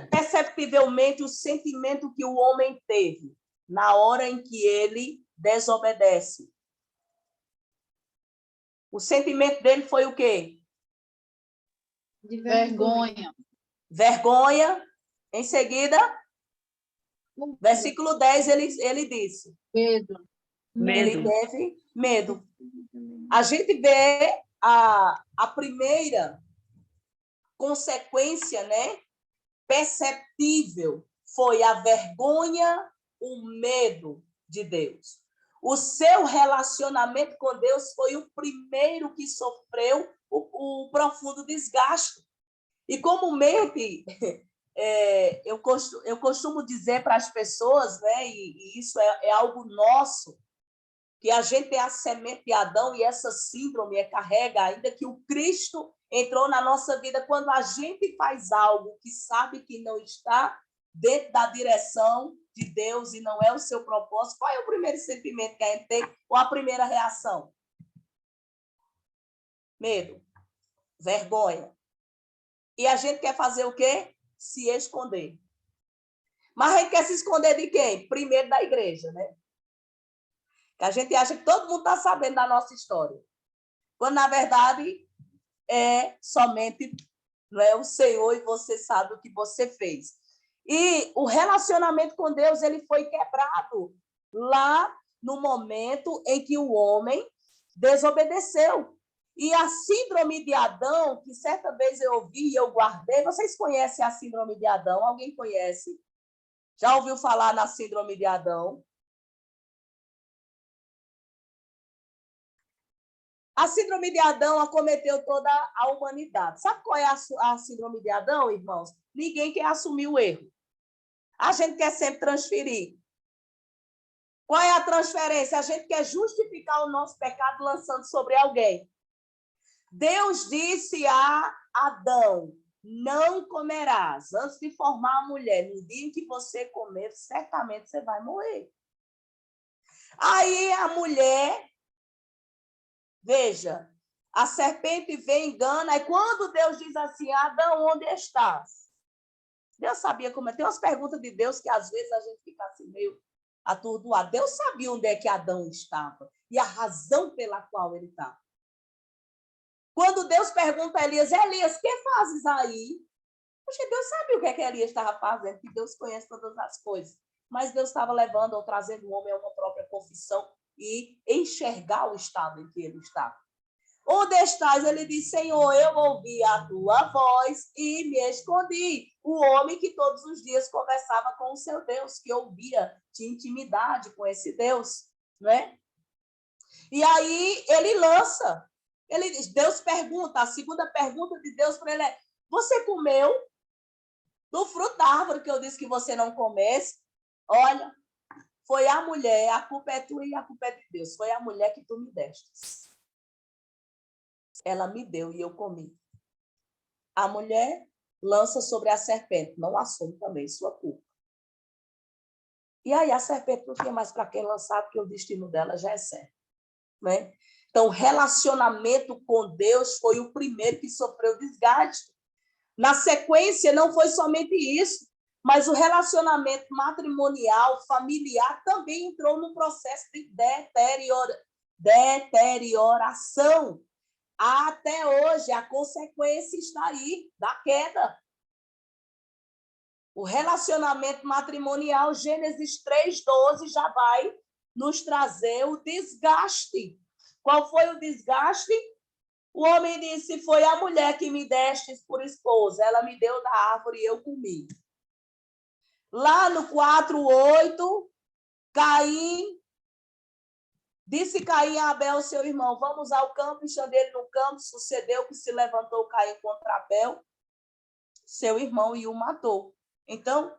perceptivelmente o sentimento que o homem teve na hora em que ele desobedece? O sentimento dele foi o quê? De vergonha. Vergonha. Em seguida, versículo 10, ele disse. Medo. Ele teve medo. A gente vê a primeira consequência, né, perceptível, foi a vergonha, o medo de Deus. O seu relacionamento com Deus foi o primeiro que sofreu o profundo desgaste. E comumente, eu costumo dizer para as pessoas, né, e isso é algo nosso, que a gente é a semente de Adão e essa síndrome carrega ainda que o Cristo entrou na nossa vida. Quando a gente faz algo que sabe que não está dentro da direção de Deus e não é o seu propósito, qual é o primeiro sentimento que a gente tem ou a primeira reação? Medo, vergonha. E a gente quer fazer o quê? Se esconder. Mas a gente quer se esconder de quem? Primeiro da igreja, né? Que a gente acha que todo mundo está sabendo da nossa história. Quando, na verdade, é somente, não é, o Senhor, e você sabe o que você fez. E o relacionamento com Deus ele foi quebrado lá no momento em que o homem desobedeceu. E a síndrome de Adão, que certa vez eu ouvi e eu guardei, vocês conhecem a síndrome de Adão? Alguém conhece? Já ouviu falar na síndrome de Adão? A síndrome de Adão acometeu toda a humanidade. Sabe qual é a síndrome de Adão, irmãos? Ninguém quer assumir o erro. A gente quer sempre transferir. Qual é a transferência? A gente quer justificar o nosso pecado lançando sobre alguém. Deus disse a Adão, não comerás antes de formar a mulher. No dia em que você comer, certamente você vai morrer. Aí a mulher... Veja, a serpente vem, engana, e quando Deus diz assim, Adão, onde estás? Deus sabia como é. Tem umas perguntas de Deus que às vezes a gente fica assim, meio atordoado. Deus sabia onde é que Adão estava e a razão pela qual ele estava. Quando Deus pergunta a Elias, Elias, o que fazes aí? Porque Deus sabia o que é que Elias estava fazendo, que Deus conhece todas as coisas. Mas Deus estava levando ou trazendo o homem a uma própria confissão e enxergar o estado em que ele estava. Onde estás? Ele disse, Senhor, eu ouvi a tua voz e me escondi. O homem que todos os dias conversava com o seu Deus, que ouvia, tinha intimidade com esse Deus, né? E aí ele lança. Deus pergunta, a segunda pergunta de Deus para ele é, você comeu do fruto da árvore que eu disse que você não comesse? Olha, foi a mulher, a culpa é tua e a culpa é de Deus. Foi a mulher que tu me deste. Ela me deu e eu comi. A mulher lança sobre a serpente, não assume também sua culpa. E aí a serpente não tinha mais para quem lançar, porque o destino dela já é certo. Né? Então, o relacionamento com Deus foi o primeiro que sofreu desgaste. Na sequência, não foi somente isso, mas o relacionamento matrimonial, familiar, também entrou no processo de deterioração. Até hoje, a consequência está aí, da queda. O relacionamento matrimonial, Gênesis 3:12, já vai nos trazer o desgaste. Qual foi o desgaste? O homem disse, foi a mulher que me deste por esposa. Ela me deu da árvore e eu comi. Lá no 4:8, disse Caim a Abel, seu irmão, vamos ao campo, estando ele no campo, sucedeu que se levantou Caim contra Abel, seu irmão, e o matou. Então,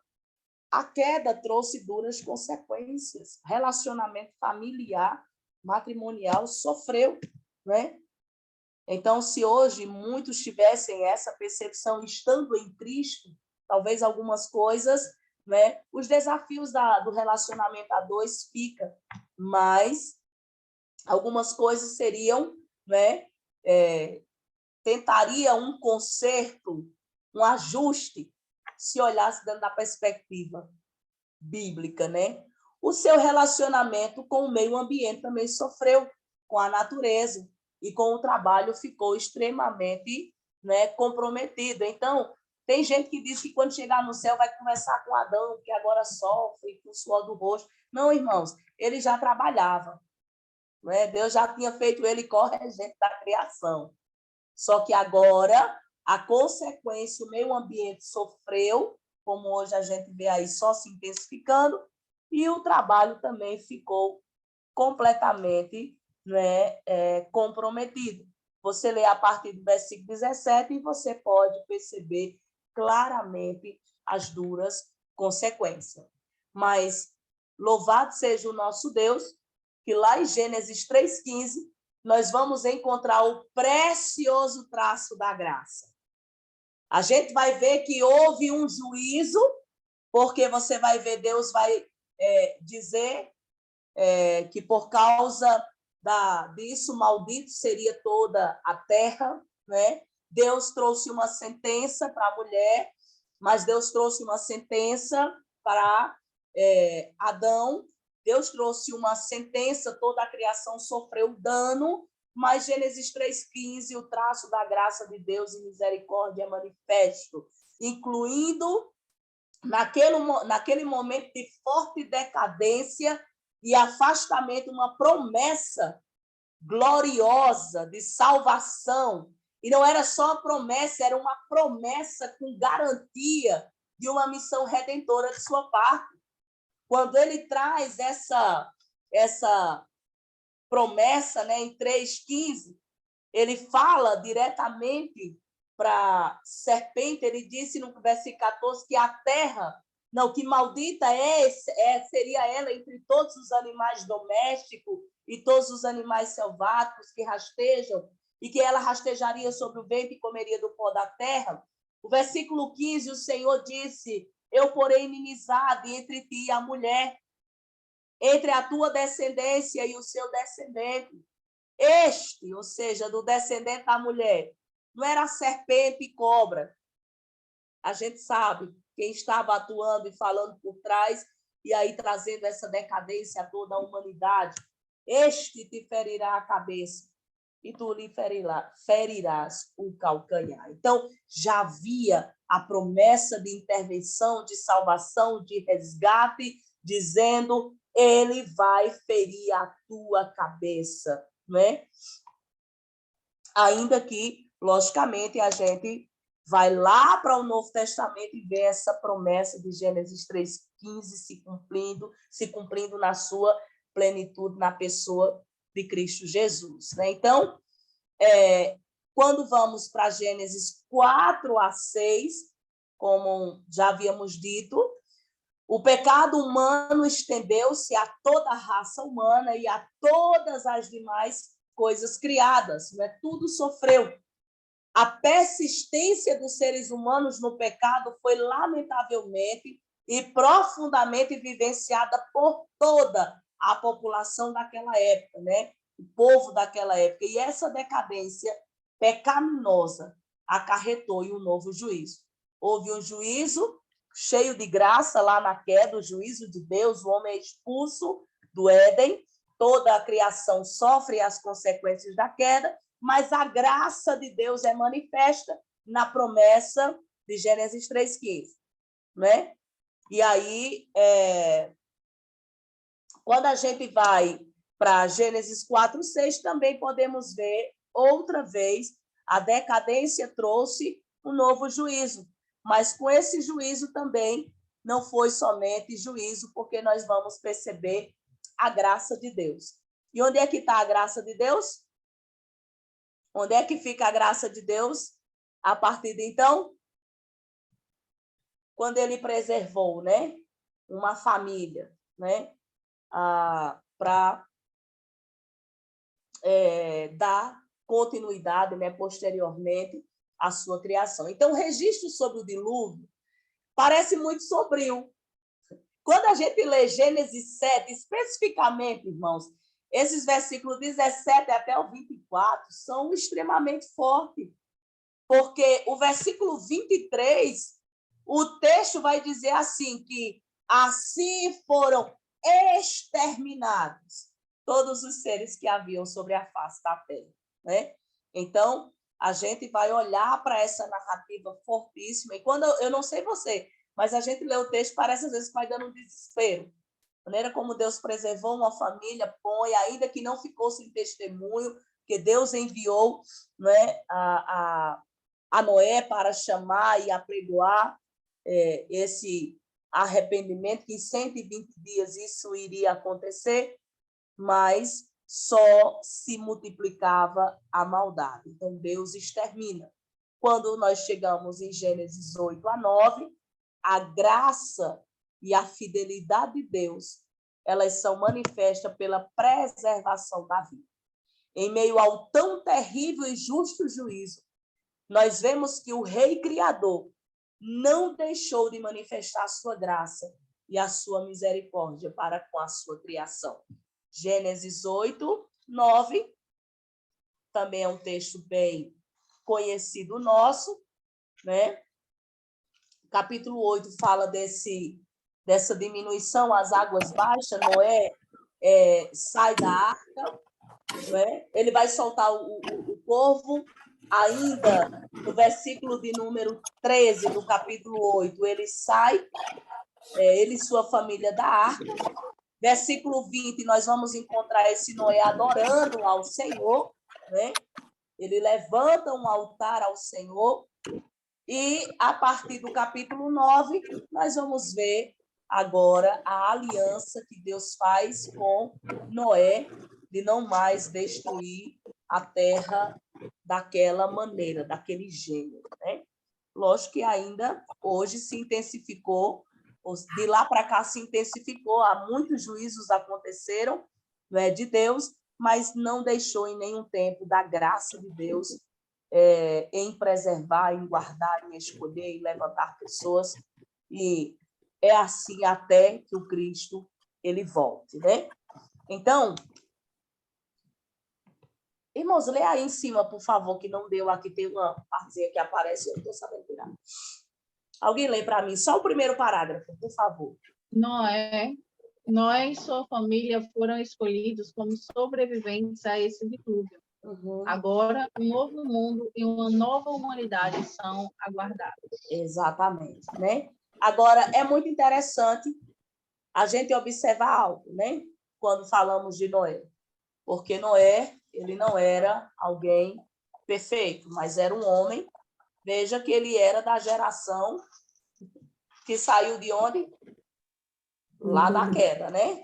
a queda trouxe duras consequências. Relacionamento familiar, matrimonial, sofreu, né? Então, se hoje muitos tivessem essa percepção, estando em Cristo, talvez algumas coisas, né? Os desafios do relacionamento a dois ficam, mas algumas coisas seriam, né? Tentaria um conserto, um ajuste, se olhasse dentro da perspectiva bíblica, né? O seu relacionamento com o meio ambiente também sofreu, com a natureza, e com o trabalho ficou extremamente, né, comprometido. Então, tem gente que diz que quando chegar no céu vai conversar com Adão, que agora sofre, com o suor do rosto. Não, irmãos, ele já trabalhava. Né? Deus já tinha feito ele corregente da criação. Só que agora, a consequência, o meio ambiente sofreu, como hoje a gente vê aí só se intensificando, e o trabalho também ficou completamente, né, comprometido. Você lê a partir do versículo 17 e você pode perceber claramente as duras consequências. Mas louvado seja o nosso Deus, que lá em Gênesis 3:15 nós vamos encontrar o precioso traço da graça. A gente vai ver que houve um juízo, porque você vai ver, Deus vai dizer que por causa disso, maldito seria toda a terra, né? Deus trouxe uma sentença para a mulher, mas Deus trouxe uma sentença para Adão, Deus trouxe uma sentença, toda a criação sofreu dano, mas Gênesis 3:15, o traço da graça de Deus e misericórdia é manifesto, incluindo naquele momento de forte decadência e afastamento, uma promessa gloriosa de salvação. E não era só uma promessa, era uma promessa com garantia de uma missão redentora de sua parte. Quando ele traz essa promessa, né, em 3:15, ele fala diretamente para a serpente, ele disse no versículo 14 que a terra, não, que maldita seria ela entre todos os animais domésticos e todos os animais selváticos que rastejam, e que ela rastejaria sobre o vento e comeria do pó da terra. O versículo 15, o Senhor disse, eu porei inimizade entre ti e a mulher, entre a tua descendência e o seu descendente. Este, ou seja, do descendente da mulher, não era serpente e cobra. A gente sabe quem estava atuando e falando por trás e aí trazendo essa decadência a toda a humanidade. Este te ferirá a cabeça, e tu lhe ferirás o calcanhar. Então, já havia a promessa de intervenção, de salvação, de resgate, dizendo, ele vai ferir a tua cabeça, não é? Ainda que, logicamente, a gente vai lá para o Novo Testamento e vê essa promessa de Gênesis 3,15 se cumprindo na sua plenitude, na pessoa de Cristo Jesus, né? Então, quando vamos para Gênesis 4-6, como já havíamos dito, o pecado humano estendeu-se a toda a raça humana e a todas as demais coisas criadas, né? Tudo sofreu. A persistência dos seres humanos no pecado foi lamentavelmente e profundamente vivenciada por toda a população daquela época, né? O povo daquela época. E essa decadência pecaminosa acarretou em um novo juízo. Houve um juízo cheio de graça lá na queda, o juízo de Deus, o homem é expulso do Éden, toda a criação sofre as consequências da queda, mas a graça de Deus é manifesta na promessa de Gênesis 3,15, né? E aí, quando a gente vai para Gênesis 4,6, também podemos ver, outra vez, a decadência trouxe um novo juízo, mas com esse juízo também não foi somente juízo, porque nós vamos perceber a graça de Deus. E onde é que está a graça de Deus? Onde é que fica a graça de Deus? A partir de então, quando ele preservou, né, uma família, né, para dar continuidade, né, posteriormente à sua criação. Então, o registro sobre o dilúvio parece muito sombrio. Quando a gente lê Gênesis 7, especificamente, irmãos, esses versículos 17 até o 24 são extremamente fortes, porque o versículo 23, o texto vai dizer assim, que assim foram exterminados todos os seres que haviam sobre a face da terra, né? Então, a gente vai olhar para essa narrativa fortíssima, e quando eu não sei você, mas a gente lê o texto, parece às vezes que vai dando um desespero. A maneira como Deus preservou uma família, põe, ainda que não ficou sem testemunho, que Deus enviou, né, a Noé para chamar e apregoar esse arrependimento, que em 120 dias isso iria acontecer, mas só se multiplicava a maldade. Então, Deus extermina. Quando nós chegamos em Gênesis 8-9, a graça e a fidelidade de Deus, elas são manifestas pela preservação da vida. Em meio ao tão terrível e justo juízo, nós vemos que o Rei Criador não deixou de manifestar a sua graça e a sua misericórdia para com a sua criação. Gênesis 8-9, também é um texto bem conhecido nosso, né? Capítulo 8 fala dessa diminuição, as águas baixas, Noé sai da arca, né? Ele vai soltar o corvo, ainda no versículo de número 13 do capítulo 8, ele sai, ele e sua família da arca. Versículo 20, nós vamos encontrar esse Noé adorando ao Senhor, né? Ele levanta um altar ao Senhor, e a partir do capítulo 9, nós vamos ver agora a aliança que Deus faz com Noé, de não mais destruir a terra daquela maneira, daquele gênero, né? Lógico que ainda hoje se intensificou, de lá para cá se intensificou, há muitos juízos aconteceram, né, de Deus, mas não deixou em nenhum tempo da graça de Deus em preservar, em guardar, em escolher, em levantar pessoas, e é assim até que o Cristo ele volte, né? Então, irmãos, lê aí em cima, por favor, que não deu aqui, tem uma partezinha que aparece, eu não estou sabendo tirar. Alguém lê para mim, só o primeiro parágrafo, por favor. Noé e sua família foram escolhidos como sobreviventes a esse dilúvio. Agora, um novo mundo e uma nova humanidade são aguardados. Exatamente, né? Agora, é muito interessante a gente observar algo, né? Quando falamos de Noé. Porque Noé, ele não era alguém perfeito, mas era um homem. Veja que ele era da geração que saiu de onde? Lá da queda, né?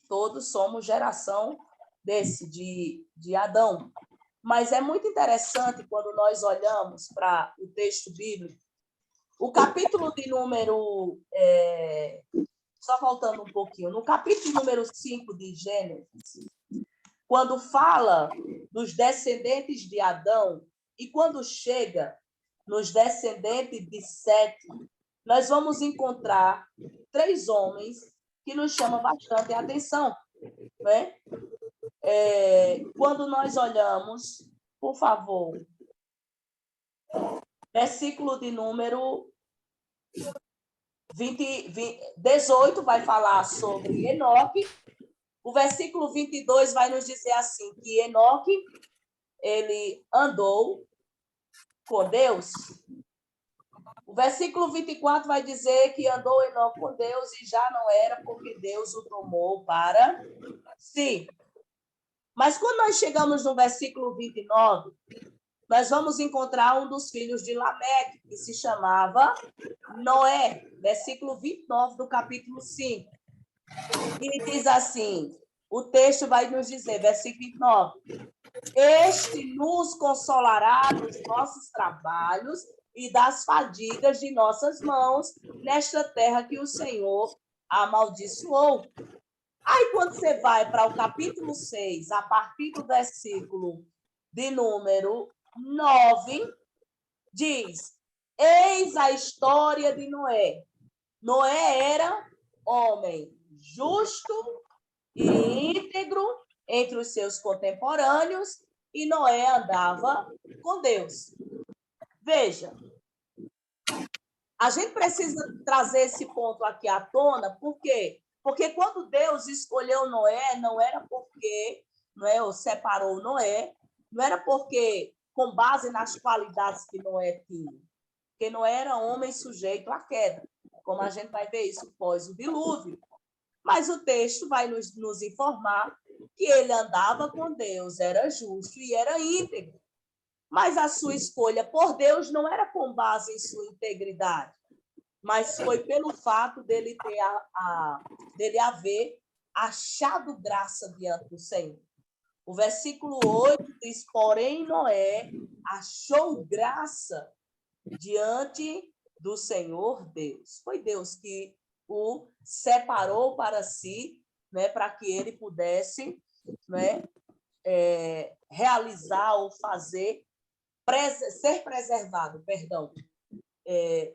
Todos somos geração de Adão. Mas é muito interessante quando nós olhamos para o texto bíblico, o capítulo de número... só faltando um pouquinho. No capítulo número 5 de Gênesis, quando fala dos descendentes de Adão, e quando chega nos descendentes de Sete, nós vamos encontrar 3 homens que nos chamam bastante a atenção. Né? Quando nós olhamos, por favor, versículo de número 18 vai falar sobre Enoque. O versículo 22 vai nos dizer assim, que Enoque, ele andou com Deus. O versículo 24 vai dizer que andou Enoque com Deus e já não era porque Deus o tomou para si. Mas quando nós chegamos no versículo 29, nós vamos encontrar um dos filhos de Lameque, que se chamava Noé, versículo 29 do capítulo 5. E diz assim, o texto vai nos dizer, versículo 29, este nos consolará dos nossos trabalhos e das fadigas de nossas mãos nesta terra que o Senhor amaldiçoou. Aí, quando você vai para o capítulo 6, a partir do versículo de número 9, diz, eis a história de Noé. Noé era homem justo e íntegro entre os seus contemporâneos, e Noé andava com Deus. Veja, a gente precisa trazer esse ponto aqui à tona, por quê? Porque quando Deus escolheu Noé, não era porque ou separou Noé, não era porque, com base nas qualidades que Noé tinha, porque Noé era homem sujeito à queda, como a gente vai ver isso pós o dilúvio. Mas o texto vai nos informar que ele andava com Deus, era justo e era íntegro. Mas a sua escolha por Deus não era com base em sua integridade, mas foi pelo fato dele haver achado graça diante do Senhor. O versículo 8 diz, porém Noé achou graça diante do Senhor Deus. Foi Deus que o separou para si, né, para que ele pudesse, né, realizar ou fazer, ser preservado,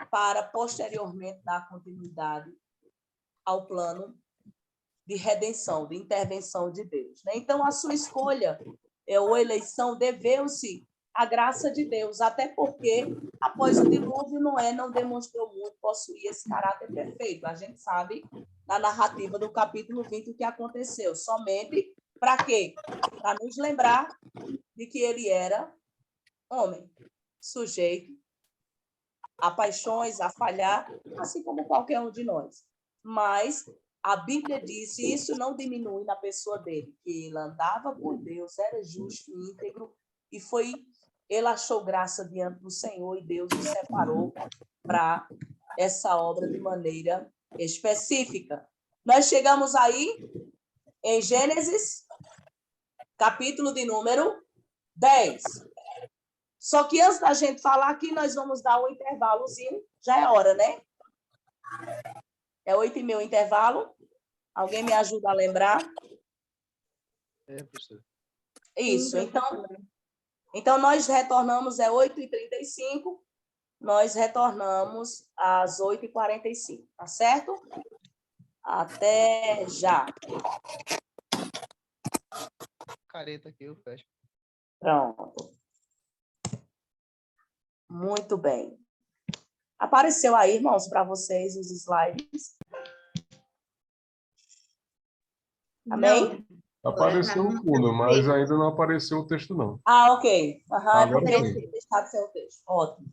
para posteriormente dar continuidade ao plano de redenção, de intervenção de Deus. Né? Então, a sua escolha ou eleição deveu-se à graça de Deus, até porque, após o dilúvio, Noé não demonstrou muito possuir esse caráter perfeito. A gente sabe, na narrativa do capítulo 20, o que aconteceu. Somente para quê? Para nos lembrar de que ele era homem, sujeito a paixões, a falhar, assim como qualquer um de nós. Mas a Bíblia diz, e isso não diminui na pessoa dele, que ele andava com Deus, era justo e íntegro, e ele achou graça diante do Senhor, e Deus o separou para essa obra de maneira específica. Nós chegamos aí em Gênesis, capítulo de número 10. Só que antes da gente falar aqui, nós vamos dar um intervalozinho. Já é hora, né? É 8h30 o intervalo. Alguém me ajuda a lembrar? Professor. Isso. Então, nós retornamos, 8h35. Nós retornamos às 8h45. Tá certo? Até já. Careta aqui, eu fecho. Pronto. Muito bem. Apareceu aí, irmãos, para vocês os slides. Amém? Apareceu o fundo, mas ainda não apareceu o texto, não. Ah, ok. É Agora porque eu sim. tinha deixado sem o texto. Ótimo.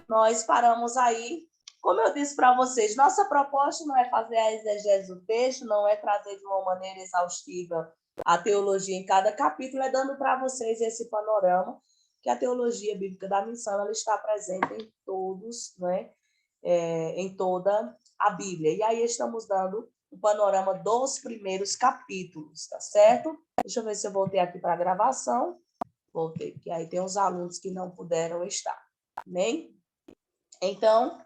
Nós paramos aí. Como eu disse para vocês, nossa proposta não é fazer a exegese do texto, não é trazer de uma maneira exaustiva a teologia em cada capítulo, é dando para vocês esse panorama que a teologia bíblica da missão ela está presente em todos, né? Em toda a Bíblia. E aí estamos dando o panorama dos primeiros capítulos, tá certo? Deixa eu ver se eu voltei aqui para a gravação. Voltei, porque aí tem os alunos que não puderam estar. Amém? Então,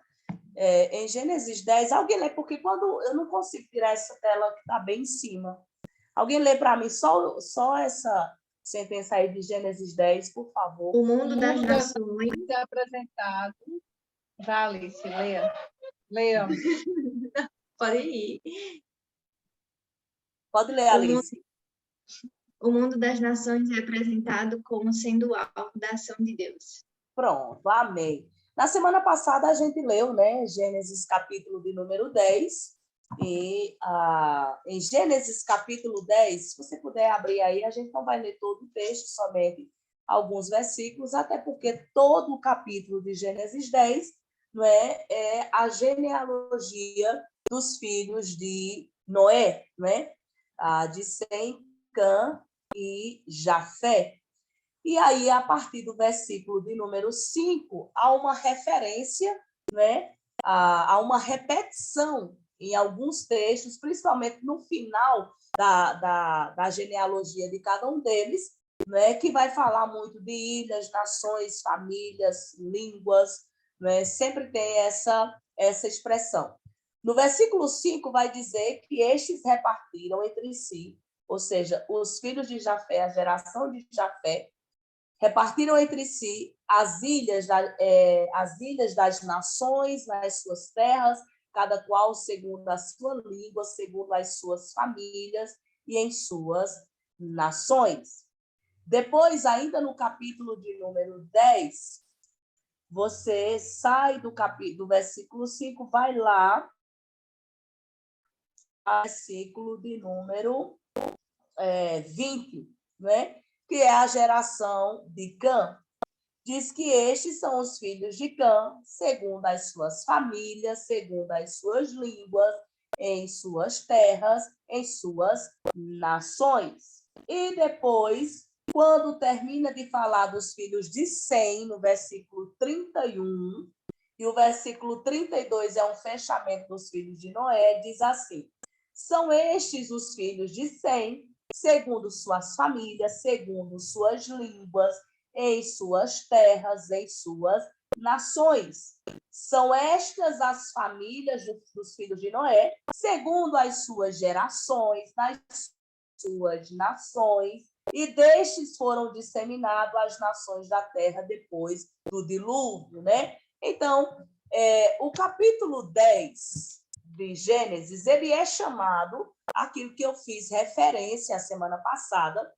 em Gênesis 10, alguém lê, porque quando eu não consigo tirar essa tela que está bem em cima. Alguém lê para mim só essa sentença aí de Gênesis 10, por favor. O mundo das das nações. é apresentado. Já, Alice, leia. Leia. Pode ir. Pode ler, Alice. O mundo das nações é apresentado como sendo o alvo da ação de Deus. Pronto, amém. Na semana passada a gente leu, né, Gênesis capítulo de número 10, e em Gênesis capítulo 10, se você puder abrir aí, a gente não vai ler todo o texto, somente alguns versículos, até porque todo o capítulo de Gênesis 10 não é a genealogia dos filhos de Noé, né? De Sem, Cã e Jafé. E aí, a partir do versículo de número 5, há uma referência, né, a uma repetição em alguns textos, principalmente no final da genealogia de cada um deles, né, que vai falar muito de ilhas, nações, famílias, línguas, né, sempre tem essa expressão. No versículo 5 vai dizer que estes repartiram entre si, ou seja, os filhos de Jafé, a geração de Jafé, repartiram entre si as ilhas das nações nas suas terras, cada qual segundo a sua língua, segundo as suas famílias e em suas nações. Depois, ainda no capítulo de número 10, você sai do versículo 5, vai lá ao versículo de número 20, né? Que é a geração de Cã. Diz que estes são os filhos de Cã, segundo as suas famílias, segundo as suas línguas, em suas terras, em suas nações. E depois, quando termina de falar dos filhos de Sem, no versículo 31, e o versículo 32 é um fechamento dos filhos de Noé, diz assim: são estes os filhos de Sem, segundo suas famílias, segundo suas línguas, em suas terras, em suas nações. São estas as famílias dos filhos de Noé, segundo as suas gerações, nas suas nações, e destes foram disseminadas as nações da terra depois do dilúvio, né? Então, o capítulo 10 de Gênesis, ele é chamado, aquilo que eu fiz referência a semana passada,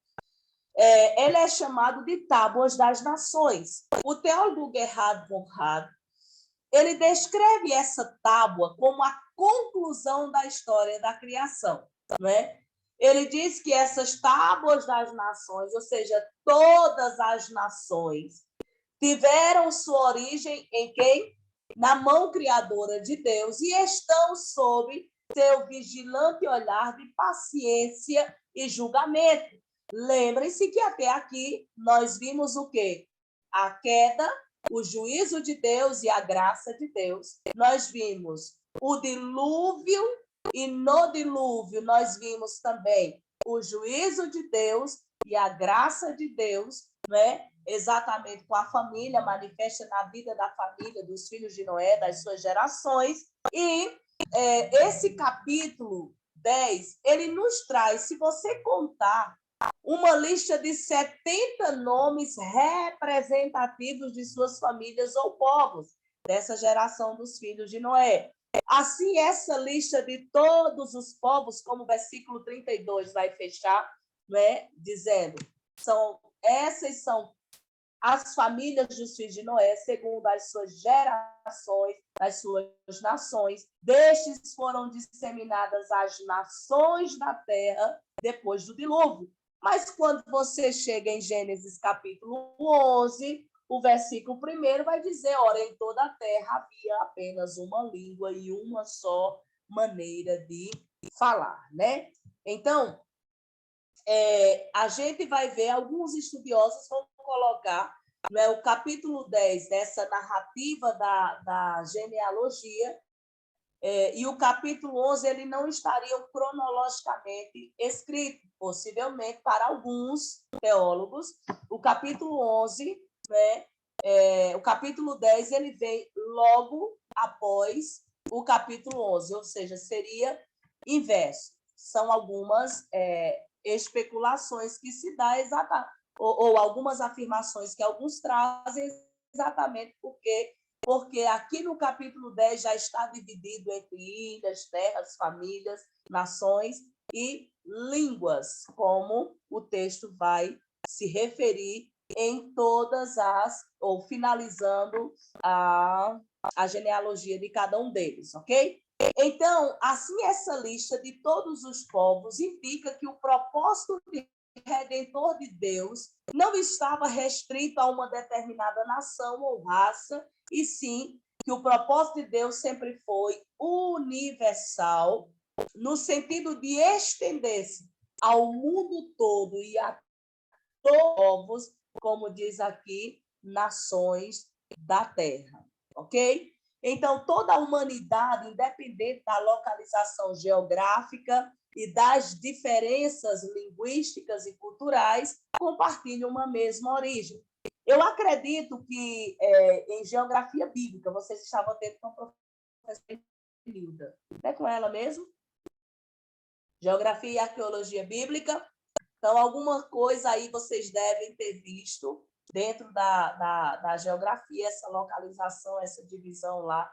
ele é chamado de Tábuas das Nações. O teólogo Gerhard von Rad, ele descreve essa tábua como a conclusão da história da criação, né? Ele diz que essas tábuas das nações, ou seja, todas as nações, tiveram sua origem em quem? Na mão criadora de Deus, e estão sob seu vigilante olhar de paciência e julgamento. Lembrem-se que até aqui nós vimos o quê? A queda, o juízo de Deus e a graça de Deus. Nós vimos o dilúvio, e no dilúvio nós vimos também o juízo de Deus e a graça de Deus, né? Exatamente com a família, manifesta na vida da família, dos filhos de Noé, das suas gerações. E esse capítulo 10, ele nos traz, se você contar, uma lista de 70 nomes representativos de suas famílias ou povos, dessa geração dos filhos de Noé. Assim, essa lista de todos os povos, como o versículo 32 vai fechar, né, dizendo, essas são as famílias dos filhos de Noé, segundo as suas gerações, as suas nações. Destes foram disseminadas as nações da terra depois do dilúvio. Mas quando você chega em Gênesis capítulo 11, o versículo 1 vai dizer, ora, em toda a terra havia apenas uma língua e uma só maneira de falar, né? Então, a gente vai ver, alguns estudiosos vão colocar, né, o capítulo 10 dessa narrativa da genealogia, e o capítulo 11 ele não estariam cronologicamente escritos, possivelmente para alguns teólogos. O capítulo 11, né, o capítulo 10 ele vem logo após o capítulo 11, ou seja, seria inverso. São algumas especulações que se dá exatamente, ou algumas afirmações que alguns trazem exatamente porque aqui no capítulo 10 já está dividido entre ilhas, terras, famílias, nações e línguas, como o texto vai se referir em todas ou finalizando a genealogia de cada um deles, ok? Então, assim, essa lista de todos os povos indica que o propósito redentor de Deus não estava restrito a uma determinada nação ou raça, e sim que o propósito de Deus sempre foi universal, no sentido de estender-se ao mundo todo e a todos, como diz aqui, nações da terra, ok? Então, toda a humanidade, independente da localização geográfica e das diferenças linguísticas e culturais, compartilham uma mesma origem. Eu acredito que, em geografia bíblica, vocês estavam tendo com a professora Hilda. É com ela mesmo? Geografia e arqueologia bíblica. Então, alguma coisa aí vocês devem ter visto dentro da geografia, essa localização, essa divisão lá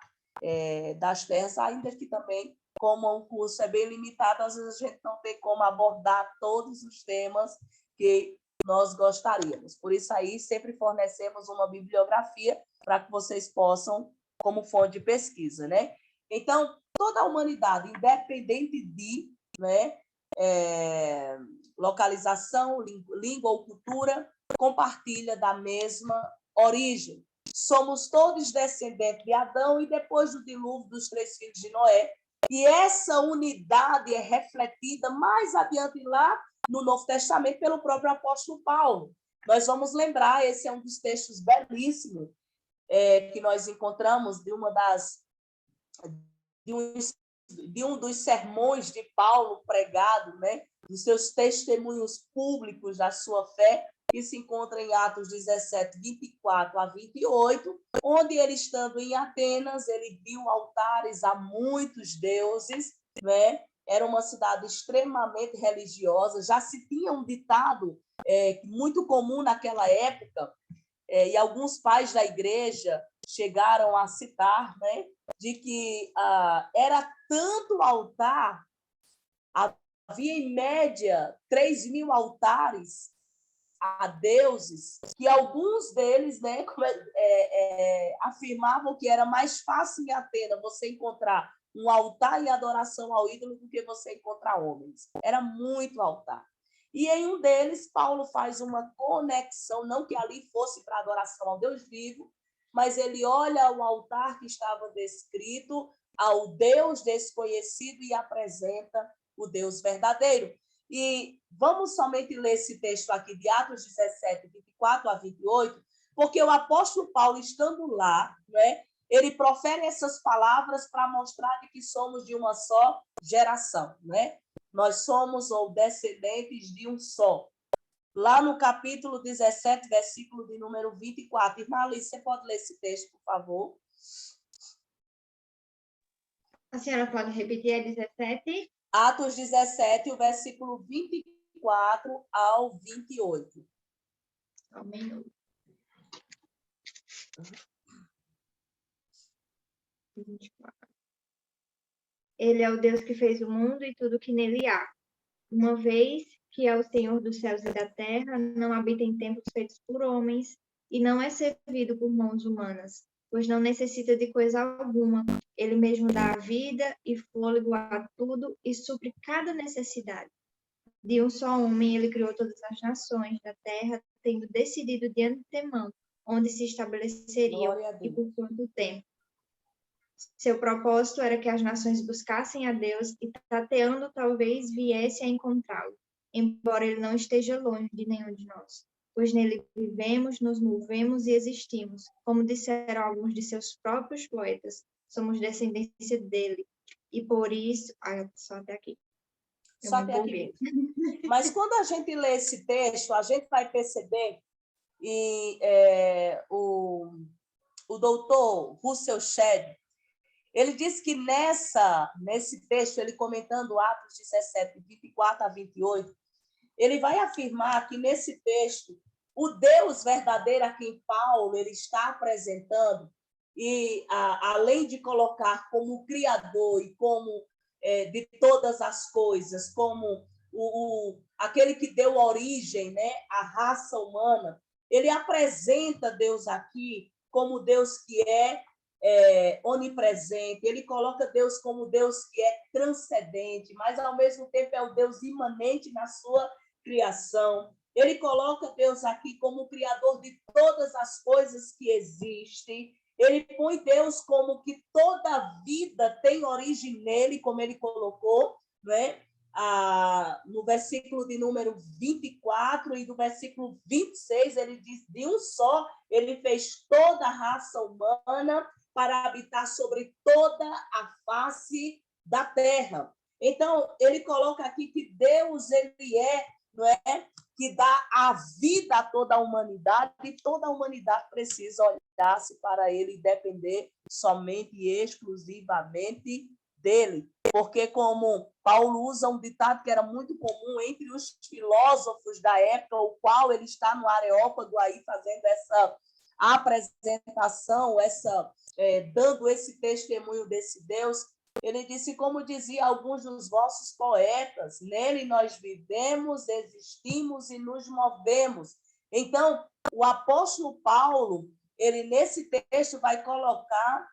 das terras, ainda que também, como o curso é bem limitado, às vezes a gente não tem como abordar todos os temas que nós gostaríamos. Por isso aí, sempre fornecemos uma bibliografia para que vocês possam, como fonte de pesquisa, né? Então, toda a humanidade, independente de, né, localização, língua ou cultura, compartilha da mesma origem. Somos todos descendentes de Adão e depois do dilúvio dos 3 filhos de Noé. E essa unidade é refletida mais adiante lá no Novo Testamento pelo próprio apóstolo Paulo. Nós vamos lembrar, esse é um dos textos belíssimos que nós encontramos de um dos sermões de Paulo pregado, né, dos seus testemunhos públicos da sua fé, que se encontra em Atos 17, 24 a 28, onde ele, estando em Atenas, ele viu altares a muitos deuses, né? Era uma cidade extremamente religiosa, já se tinha um ditado muito comum naquela época, e alguns pais da igreja chegaram a citar, né, de que era tanto altar, havia em média 3.000 altares a deuses, que alguns deles, né, afirmavam que era mais fácil em Atenas você encontrar um altar em adoração ao ídolo do que você encontrar homens. Era muito altar. E em um deles, Paulo faz uma conexão, não que ali fosse para adoração ao Deus vivo, mas ele olha o altar que estava descrito ao Deus desconhecido e apresenta o Deus verdadeiro. E vamos somente ler esse texto aqui de Atos 17, 24 a 28, porque o apóstolo Paulo, estando lá, né, ele profere essas palavras para mostrar que somos de uma só geração, né? Nós somos ou descendentes de um só. Lá no capítulo 17, versículo de número 24. Irmã Alice, você pode ler esse texto, por favor? A senhora pode repetir a 17? Atos 17, o versículo 24 ao 28. Só um minuto. 24. Ele é o Deus que fez o mundo e tudo que nele há. Uma vez que é o Senhor dos céus e da terra, não habita em templos feitos por homens, e não é servido por mãos humanas, pois não necessita de coisa alguma. Ele mesmo dá a vida e fôlego a tudo e supre cada necessidade. De um só homem ele criou todas as nações da terra, tendo decidido de antemão onde se estabeleceriam Glória a e Deus. por quanto tempo. Seu propósito era que as nações buscassem a Deus e, tateando, talvez viesse a encontrá-lo, embora ele não esteja longe de nenhum de nós, pois nele vivemos, nos movemos e existimos. Como disseram alguns de seus próprios poetas, somos descendência dele, e por isso... só até aqui. Eu Só me até aqui embolei. mesmo. Mas quando a gente lê esse texto, a gente vai perceber, e o doutor Russell Shedd, ele diz que nesse texto, ele comentando Atos 17, 24 a 28, ele vai afirmar que nesse texto, o Deus verdadeiro a quem Paulo ele está apresentando, e além de colocar como Criador e como de todas as coisas, como aquele que deu origem, né, à raça humana, ele apresenta Deus aqui como Deus que é onipresente, ele coloca Deus como Deus que é transcendente, mas ao mesmo tempo é o Deus imanente na sua criação. Ele coloca Deus aqui como o criador de todas as coisas que existem. Ele põe Deus como que toda vida tem origem nele, como ele colocou, né? No versículo de número 24 e do versículo 26, ele diz, de um só, ele fez toda a raça humana para habitar sobre toda a face da terra. Então, ele coloca aqui que Deus, ele não é, que dá a vida a toda a humanidade, e toda a humanidade precisa olhar-se para ele e depender somente e exclusivamente dele. Porque, como Paulo usa um ditado que era muito comum entre os filósofos da época, o qual ele está no Areópago aí fazendo essa apresentação, dando esse testemunho desse Deus, ele disse, como dizia alguns dos vossos poetas, nele nós vivemos, existimos e nos movemos. Então, o apóstolo Paulo, ele nesse texto vai colocar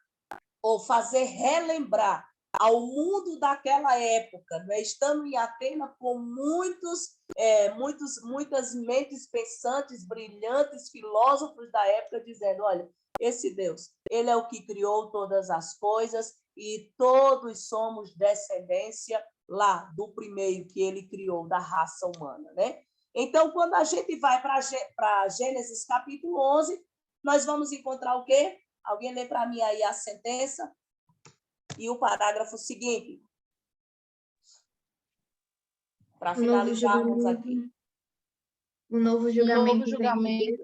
ou fazer relembrar ao mundo daquela época, né? Estando em Atenas com muitas mentes pensantes, brilhantes, filósofos da época, dizendo, olha, esse Deus, ele é o que criou todas as coisas e todos somos descendência lá do primeiro que ele criou, da raça humana, né? Então, quando a gente vai para Gênesis capítulo 11, nós vamos encontrar o quê? Alguém lê para mim aí a sentença? E o parágrafo seguinte, para finalizarmos aqui. O novo julgamento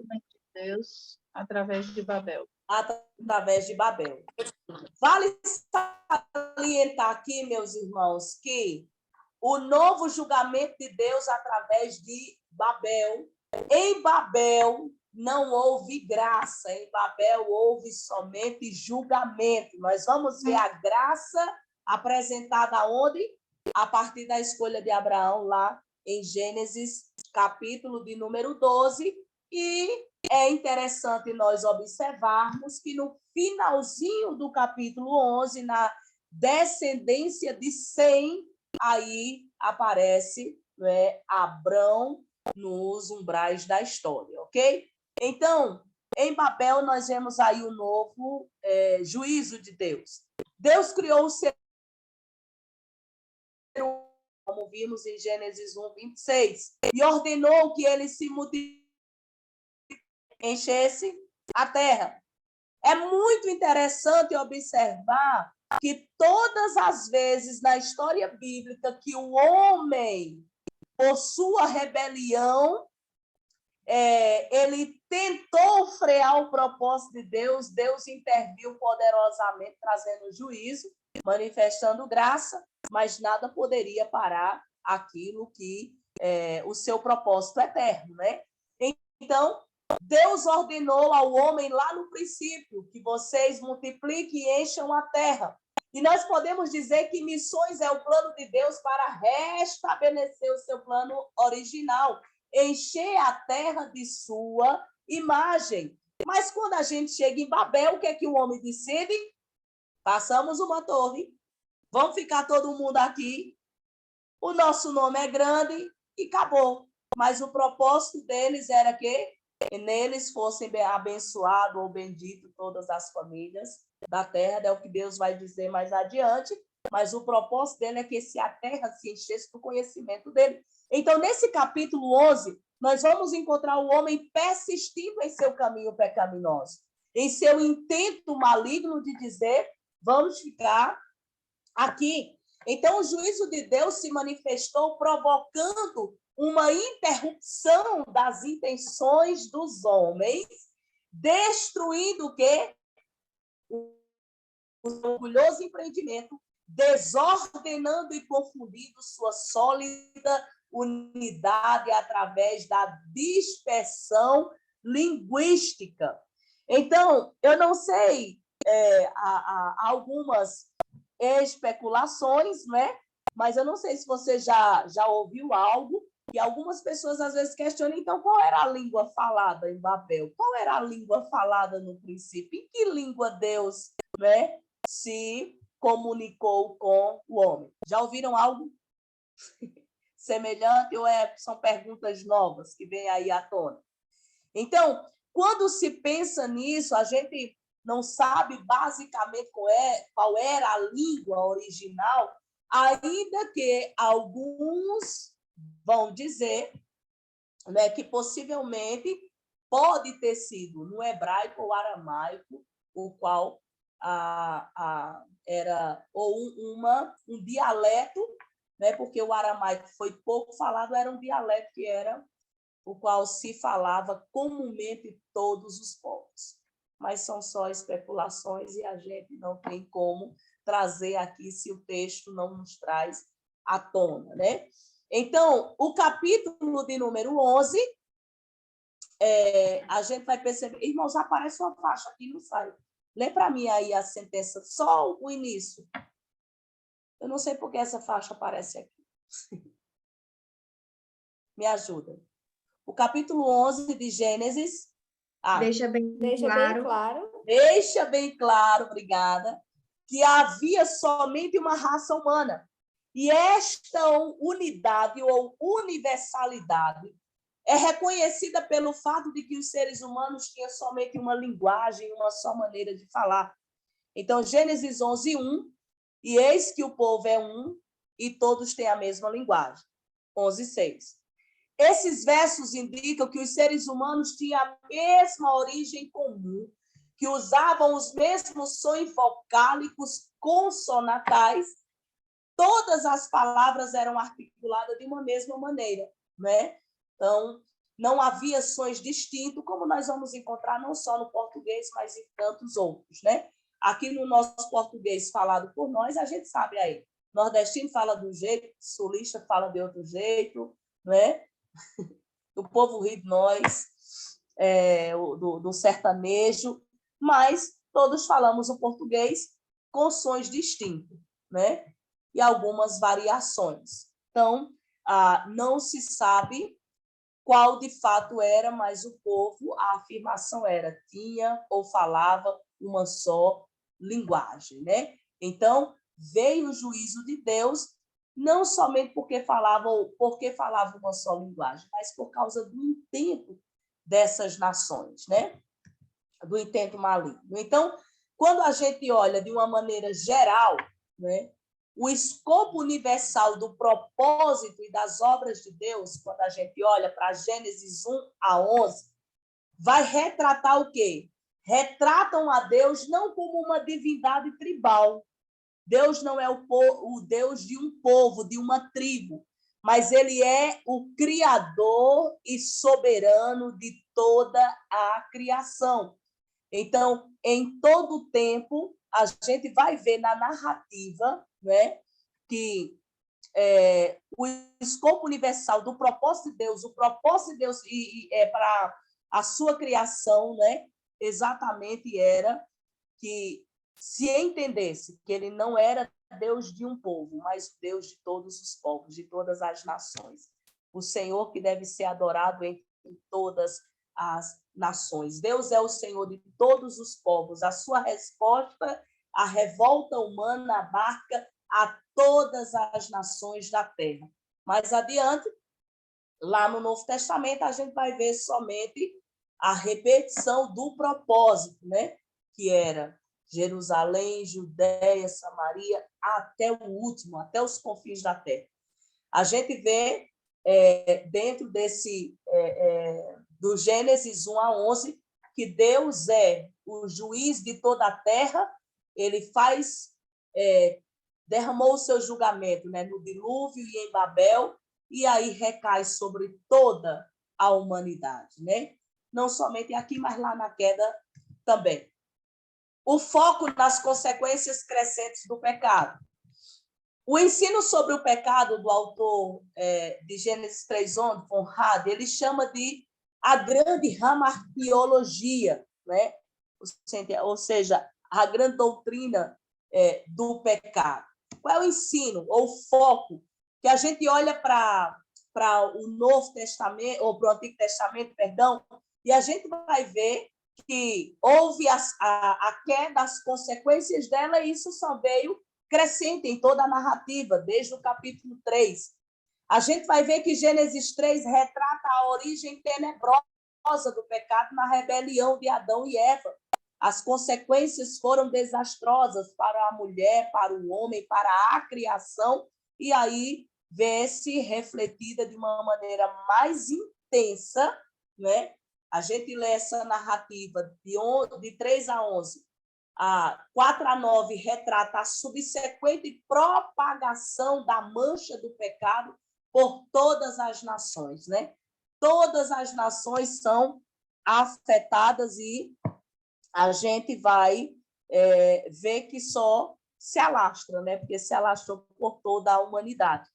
vem de Deus através de Babel. Através de Babel. Vale salientar aqui, meus irmãos, que o novo julgamento de Deus através de Babel, em Babel não houve graça, em Babel houve somente julgamento. Nós vamos ver a graça apresentada onde? A partir da escolha de Abraão, lá em Gênesis, capítulo de número 12. E é interessante nós observarmos que no finalzinho do capítulo 11, na descendência de Sem, aí aparece, né, Abrão nos umbrais da história, ok? Então, em Babel, nós vemos aí o novo juízo de Deus. Deus criou o ser humano, como vimos em Gênesis 1, 26, e ordenou que ele se multiplicasse, enchesse a terra. É muito interessante observar que todas as vezes na história bíblica que o homem, por sua rebelião, ele tentou frear o propósito de Deus, Deus interviu poderosamente, trazendo juízo, manifestando graça, mas nada poderia parar aquilo que o seu propósito eterno, né? Então, Deus ordenou ao homem lá no princípio que vocês multipliquem e encham a terra. E nós podemos dizer que missões é o plano de Deus para restabelecer o seu plano original, encher a terra de sua imagem. Mas quando a gente chega em Babel, o que é que o homem decide? Passamos uma torre, vamos ficar todo mundo aqui, o nosso nome é grande e acabou. Mas o propósito deles era que neles fossem abençoados ou benditos todas as famílias da terra, é o que Deus vai dizer mais adiante, mas o propósito dele é que a terra se enchesse do conhecimento dele. Então, nesse capítulo 11, nós vamos encontrar o homem persistindo em seu caminho pecaminoso, em seu intento maligno de dizer, vamos ficar aqui. Então, o juízo de Deus se manifestou provocando uma interrupção das intenções dos homens, destruindo o quê? O orgulhoso empreendimento, desordenando e confundindo sua sólida unidade através da dispersão linguística. Então, eu não sei, há algumas especulações, né? Mas eu não sei se você já ouviu algo, e algumas pessoas às vezes questionam, então, qual era a língua falada em Babel? Qual era a língua falada no princípio? Em que língua Deus, né, se comunicou com o homem? Já ouviram algo semelhante ou são perguntas novas que vêm aí à tona? Então, quando se pensa nisso, a gente não sabe basicamente qual era a língua original, ainda que alguns vão dizer, né, que possivelmente pode ter sido no hebraico ou aramaico, o qual era ou um dialeto, né, porque o aramaico foi pouco falado, era um dialeto que era o qual se falava comumente todos os povos. Mas são só especulações e a gente não tem como trazer aqui se o texto não nos traz à tona, né? Então, o capítulo de número 11, a gente vai perceber... Irmãos, aparece uma faixa aqui no site. Lê para mim aí a sentença, só o início. Eu não sei por que essa faixa aparece aqui. Me ajuda. O capítulo 11 de Gênesis... Deixa bem claro. Deixa bem claro, obrigada, que havia somente uma raça humana. E esta unidade ou universalidade é reconhecida pelo fato de que os seres humanos tinham somente uma linguagem, uma só maneira de falar. Então, Gênesis 11, 1, e eis que o povo é um e todos têm a mesma linguagem. 11, 6. Esses versos indicam que os seres humanos tinham a mesma origem comum, que usavam os mesmos sons vocálicos consonatais. Todas as palavras eram articuladas de uma mesma maneira, né? Então, não havia sons distintos, como nós vamos encontrar não só no português, mas em tantos outros, né? Aqui no nosso português falado por nós, a gente sabe aí, nordestino fala de um jeito, sulista fala de outro jeito, né? O povo ri de nós, do sertanejo, mas todos falamos o português com sons distintos, né? E algumas variações. Então, não se sabe qual de fato era, mas o povo, a afirmação era, tinha ou falava uma só linguagem, né? Então, veio o juízo de Deus, não somente porque falavam uma só linguagem, mas por causa do intento dessas nações, né? Do intento maligno. Então, quando a gente olha de uma maneira geral, né, o escopo universal do propósito e das obras de Deus, quando a gente olha para Gênesis 1 a 11, vai retratar o quê? Retratam a Deus não como uma divindade tribal. Deus não é o Deus de um povo, de uma tribo, mas ele é o criador e soberano de toda a criação. Então, em todo o tempo, a gente vai ver na narrativa, né, que o escopo universal do propósito de Deus, o propósito de Deus para a sua criação, né, exatamente era que se entendesse que ele não era Deus de um povo, mas Deus de todos os povos, de todas as nações. O Senhor que deve ser adorado entre todas as nações. Deus é o Senhor de todos os povos. A sua resposta à revolta humana abarca a todas as nações da terra. Mais adiante, lá no Novo Testamento, a gente vai ver somente a repetição do propósito, né? Que era Jerusalém, Judéia, Samaria, até o último, até os confins da terra. A gente vê dentro desse do Gênesis 1 a 11 que Deus é o juiz de toda a terra. Ele derramou o seu julgamento, né, no dilúvio e em Babel, e aí recai sobre toda a humanidade, né? Não somente aqui, mas lá na queda também. O foco nas consequências crescentes do pecado. O ensino sobre o pecado do autor de Gênesis 3:11, Conrad, ele chama de a grande ramartiologia, né? Ou seja, a grande doutrina do pecado. Qual é o ensino ou o foco? Que a gente olha para o Novo Testamento, ou para o Antigo Testamento, perdão, e a gente vai ver que houve a queda, as consequências dela, e isso só veio crescente em toda a narrativa, desde o capítulo 3. A gente vai ver que Gênesis 3 retrata a origem tenebrosa do pecado na rebelião de Adão e Eva. As consequências foram desastrosas para a mulher, para o homem, para a criação, e aí vê-se refletida de uma maneira mais intensa, né? A gente lê essa narrativa de 3 a 11. A 4 a 9 retrata a subsequente propagação da mancha do pecado por todas as nações, né? Todas as nações são afetadas e a gente vai ver que só se alastra, né? Porque se alastrou por toda a humanidade.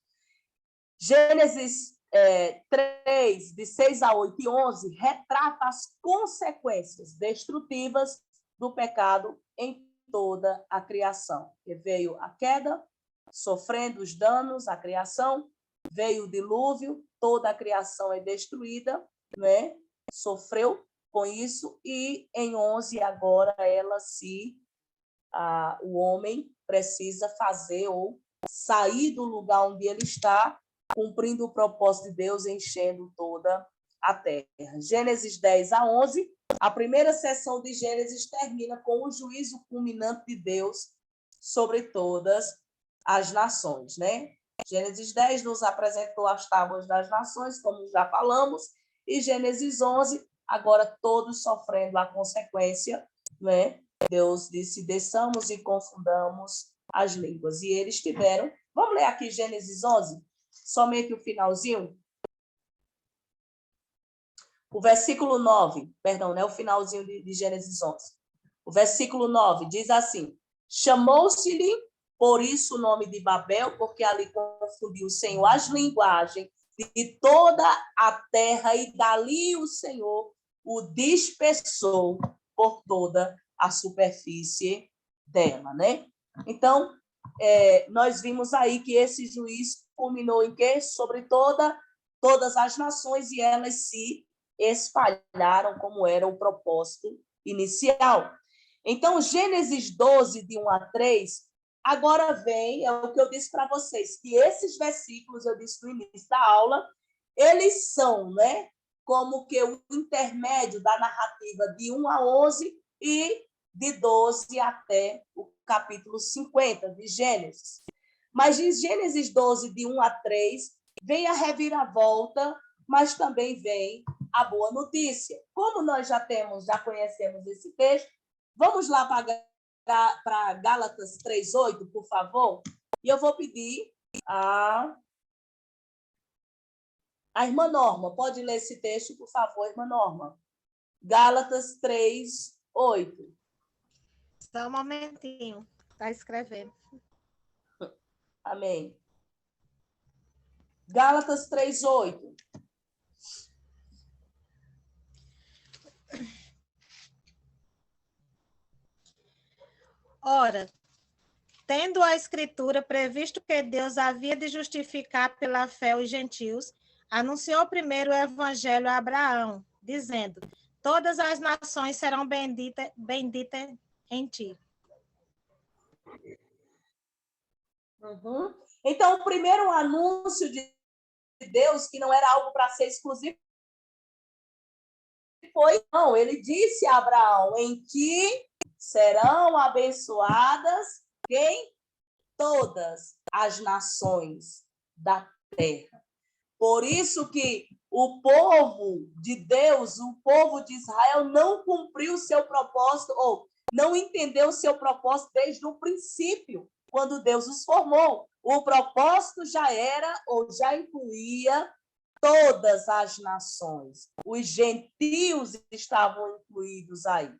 Gênesis 3, de 6 a 8 e 11, retrata as consequências destrutivas do pecado em toda a criação. Que veio a queda, sofrendo os danos, a criação, veio o dilúvio, toda a criação é destruída, né? Sofreu com isso, e em 11 agora o homem precisa fazer ou sair do lugar onde ele está, cumprindo o propósito de Deus, enchendo toda a terra. Gênesis 10 a 11, a primeira sessão de Gênesis termina com o juízo culminante de Deus sobre todas as nações, né? Gênesis 10 nos apresentou as tábuas das nações, como já falamos, e Gênesis 11, agora todos sofrendo a consequência, né? Deus disse, desçamos e confundamos as línguas. E eles tiveram... Vamos ler aqui Gênesis 11? Somente o finalzinho? O versículo 9, perdão, né? O finalzinho de Gênesis 11. O versículo 9 diz assim: chamou-se-lhe por isso o nome de Babel, porque ali confundiu o Senhor as linguagens de toda a terra, e dali o Senhor o dispersou por toda a superfície dela, né? Então, nós vimos aí que esse juízo culminou em quê? Sobre todas as nações, e elas se espalharam como era o propósito inicial. Então, Gênesis 12, de 1 a 3, agora vem, é o que eu disse para vocês, que esses versículos, eu disse no início da aula, eles são, né, como que o intermédio da narrativa de 1 a 11 e de 12 até o capítulo 50 de Gênesis. Mas em Gênesis 12, de 1 a 3, vem a reviravolta, mas também vem a boa notícia. Como nós já conhecemos esse texto, vamos lá para Gálatas 3:8, por favor. E eu vou pedir a irmã Norma. Pode ler esse texto, por favor, irmã Norma. Gálatas 3:8. Só um momentinho. Está escrevendo. Amém. Gálatas 3:8. Ora, tendo a Escritura previsto que Deus havia de justificar pela fé os gentios, anunciou primeiro o evangelho a Abraão, dizendo: todas as nações serão benditas em ti. Uhum. Então, o primeiro anúncio de Deus, que não era algo para ser exclusivo, foi, não, ele disse a Abraão: em ti serão abençoadas quem? Todas as nações da terra. Por isso que o povo de Deus, o povo de Israel, não cumpriu o seu propósito, ou não entendeu o seu propósito desde o princípio, quando Deus os formou. O propósito já era, ou já incluía, todas as nações. Os gentios estavam incluídos aí.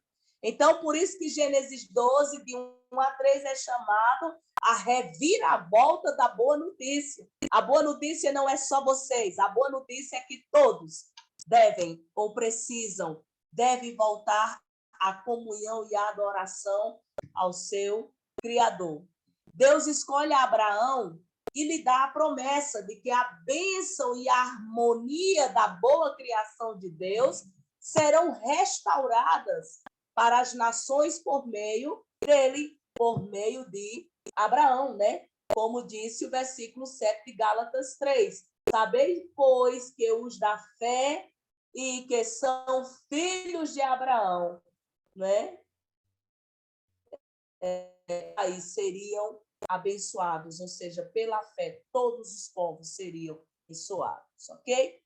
Então, por isso que Gênesis 12, de 1 a 3, é chamado a reviravolta da boa notícia. A boa notícia não é só vocês, a boa notícia é que todos devem ou precisam, devem voltar à comunhão e à adoração ao seu Criador. Deus escolhe Abraão e lhe dá a promessa de que a bênção e a harmonia da boa criação de Deus serão restauradas para as nações por meio dele, por meio de Abraão, né? Como disse o versículo 7 de Gálatas 3. Sabeis, pois, que os da fé e que são filhos de Abraão, né? Aí seriam abençoados, ou seja, pela fé, todos os povos seriam abençoados, ok?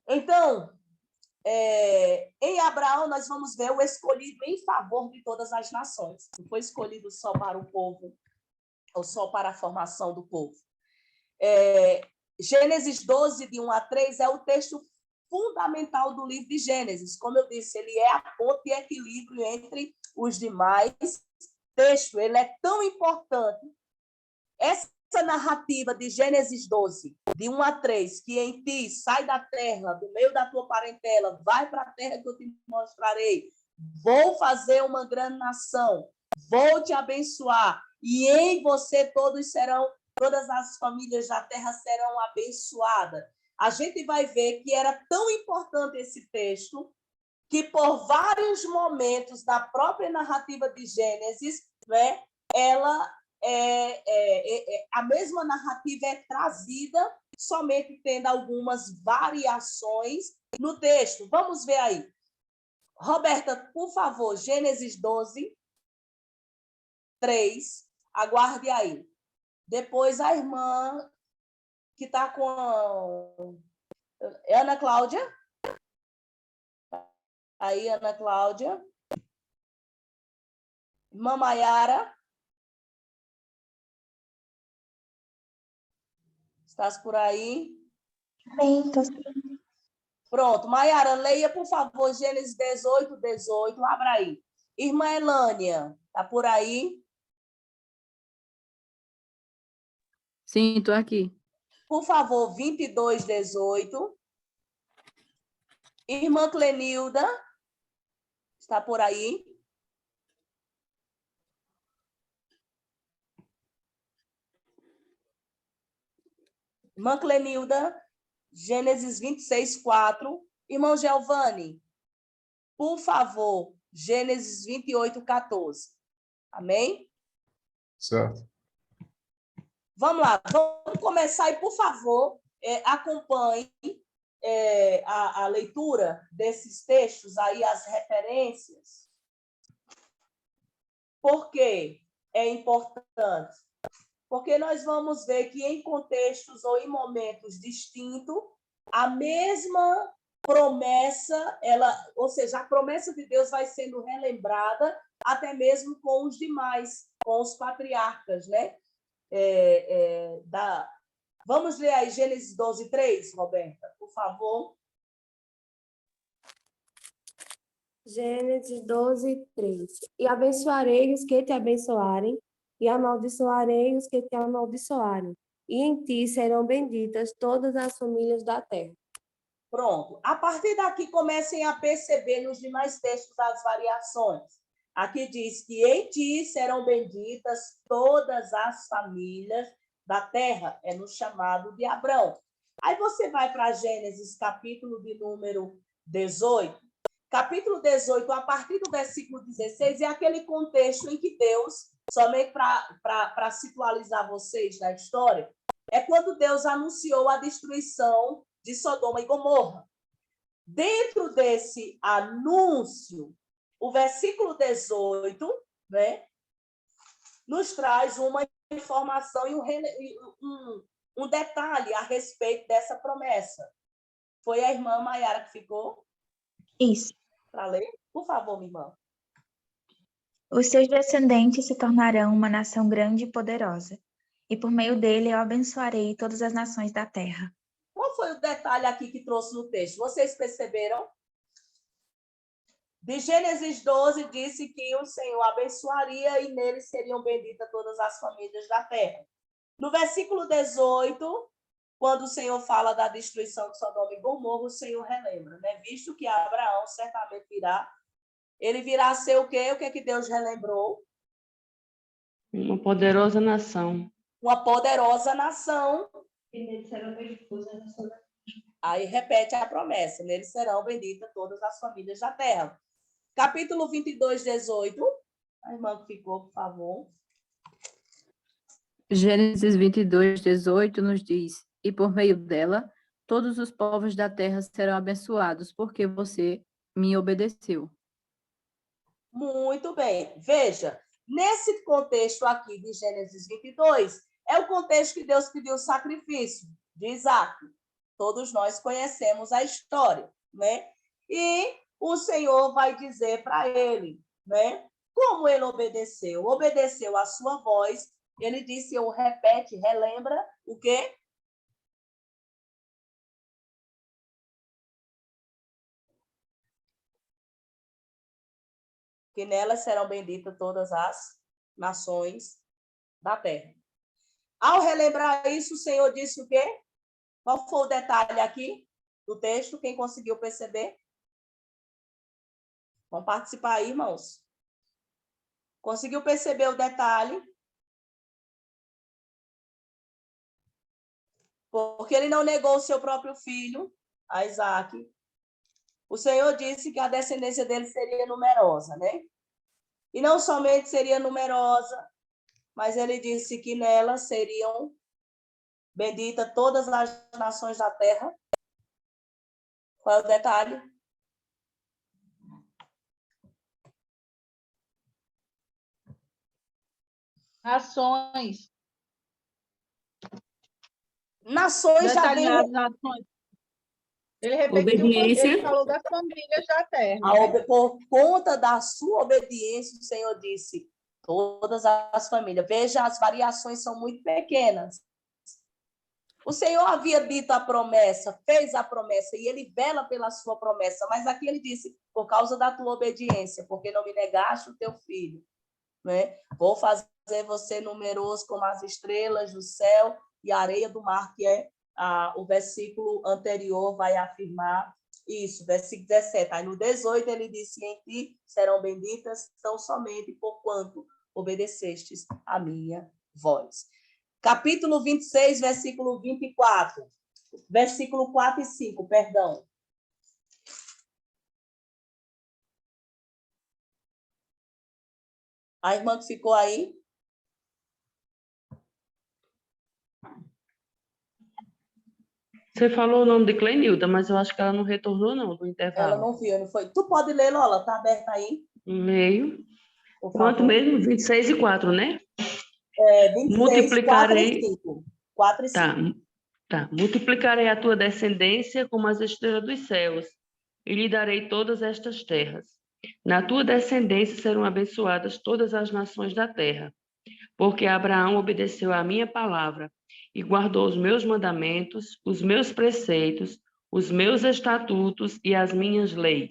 Então, em Abraão, nós vamos ver o escolhido em favor de todas as nações. Não foi escolhido só para o povo, ou só para a formação do povo. Gênesis 12, de 1 a 3, é o texto fundamental do livro de Gênesis. Como eu disse, ele é a ponte de equilíbrio entre os demais textos. Ele é tão importante. Essa narrativa de Gênesis 12, de 1 a 3, que em ti sai da terra, do meio da tua parentela, vai para a terra que eu te mostrarei, vou fazer uma grande nação, vou te abençoar, e em você todas as famílias da terra serão abençoadas. A gente vai ver que era tão importante esse texto, que por vários momentos da própria narrativa de Gênesis, né, a mesma narrativa é trazida, somente tendo algumas variações no texto. Vamos ver aí. Roberta, por favor, Gênesis 12, 3, aguarde aí. Depois a irmã que está com... Ana Cláudia? Aí, Ana Cláudia. Irmã Maiara. Estás por aí? Bem, tô... Pronto. Maiara, leia, por favor, Gênesis 18, 18. Abra aí. Irmã Elânia, está por aí? Sim, estou aqui. Por favor, 22, 18. Irmã Clenilda, está por aí? Irmã Clenilda, Gênesis 26, 4. Irmão Giovanni, por favor, Gênesis 28, 14. Amém? Certo. Vamos lá, vamos começar e, por favor, acompanhe a leitura desses textos, aí as referências. Por que é importante? Porque nós vamos ver que em contextos ou em momentos distintos, a mesma promessa, ou seja, a promessa de Deus vai sendo relembrada até mesmo com os demais, com os patriarcas, né? Vamos ler aí Gênesis 12, 3, Roberta, por favor. Gênesis 12, 3. E abençoarei os que te abençoarem, e amaldiçoarei os que te amaldiçoarem. E em ti serão benditas todas as famílias da terra. Pronto. A partir daqui, comecem a perceber nos demais textos as variações. Aqui diz que em ti serão benditas todas as famílias da terra. É no chamado de Abrão. Aí você vai para Gênesis, capítulo de número 18. Capítulo 18, a partir do versículo 16, é aquele contexto em que Deus, somente para situalizar vocês na história, é quando Deus anunciou a destruição de Sodoma e Gomorra. Dentro desse anúncio, o versículo 18, né, nos traz uma informação e um detalhe a respeito dessa promessa. Foi a irmã Maiara que ficou? Isso. Para ler? Por favor, minha irmã. Os seus descendentes se tornarão uma nação grande e poderosa, e por meio dele eu abençoarei todas as nações da terra. Qual foi o detalhe aqui que trouxe no texto? Vocês perceberam? De Gênesis 12, disse que o Senhor abençoaria e nele seriam benditas todas as famílias da terra. No versículo 18, quando o Senhor fala da destruição de Sodoma e Gomorra, o Senhor relembra, né? Visto que Abraão certamente virá, ele virá a ser o quê? O que é que Deus relembrou? Uma poderosa nação. Uma poderosa nação. Aí repete a promessa, nele serão benditas todas as famílias da terra. Capítulo 22, 18. A irmã que ficou, por favor. Gênesis 22, 18 nos diz: e por meio dela, todos os povos da terra serão abençoados, porque você me obedeceu. Muito bem. Veja, nesse contexto aqui de Gênesis 22, é o contexto que Deus pediu o sacrifício de Isaac. Todos nós conhecemos a história, né? E o Senhor vai dizer para ele, né? Como ele obedeceu? Obedeceu a sua voz. Ele disse, eu repete, relembra o quê? Que nelas serão benditas todas as nações da terra. Ao relembrar isso, o Senhor disse o quê? Qual foi o detalhe aqui do texto? Quem conseguiu perceber? Vamos participar aí, irmãos. Conseguiu perceber o detalhe? Porque ele não negou o seu próprio filho, a Isaac. O Senhor disse que a descendência dele seria numerosa, né? E não somente seria numerosa, mas ele disse que nela seriam benditas todas as nações da terra. Qual é o detalhe? Nações. Nações já vem... nações. Ele repetiu, ele falou das famílias da terra. Né? Por conta da sua obediência, o Senhor disse, todas as famílias. Veja, as variações são muito pequenas. O Senhor havia dito a promessa, fez a promessa, e ele vela pela sua promessa, mas aqui ele disse, por causa da tua obediência, porque não me negaste o teu filho. Né? Vou fazer você numeroso como as estrelas do céu e a areia do mar, que é o versículo anterior vai afirmar isso, versículo 17. Aí no 18 ele disse, em ti serão benditas tão somente por quanto obedecestes a minha voz. Capítulo 26, versículo 24. Versículo 4 e 5, perdão. A irmã que ficou aí? Você falou o nome de Clenilda, mas eu acho que ela não retornou, não, do intervalo. Ela não viu, não foi? Tu pode ler, Lola, está aberta aí? Leio. Quanto mesmo? 26 e 4, né? 26, multiplicarei... 4 e 5. 4 e 5. Tá. Multiplicarei a tua descendência como as estrelas dos céus, e lhe darei todas estas terras. Na tua descendência serão abençoadas todas as nações da terra, porque Abraão obedeceu à minha palavra e guardou os meus mandamentos, os meus preceitos, os meus estatutos e as minhas leis.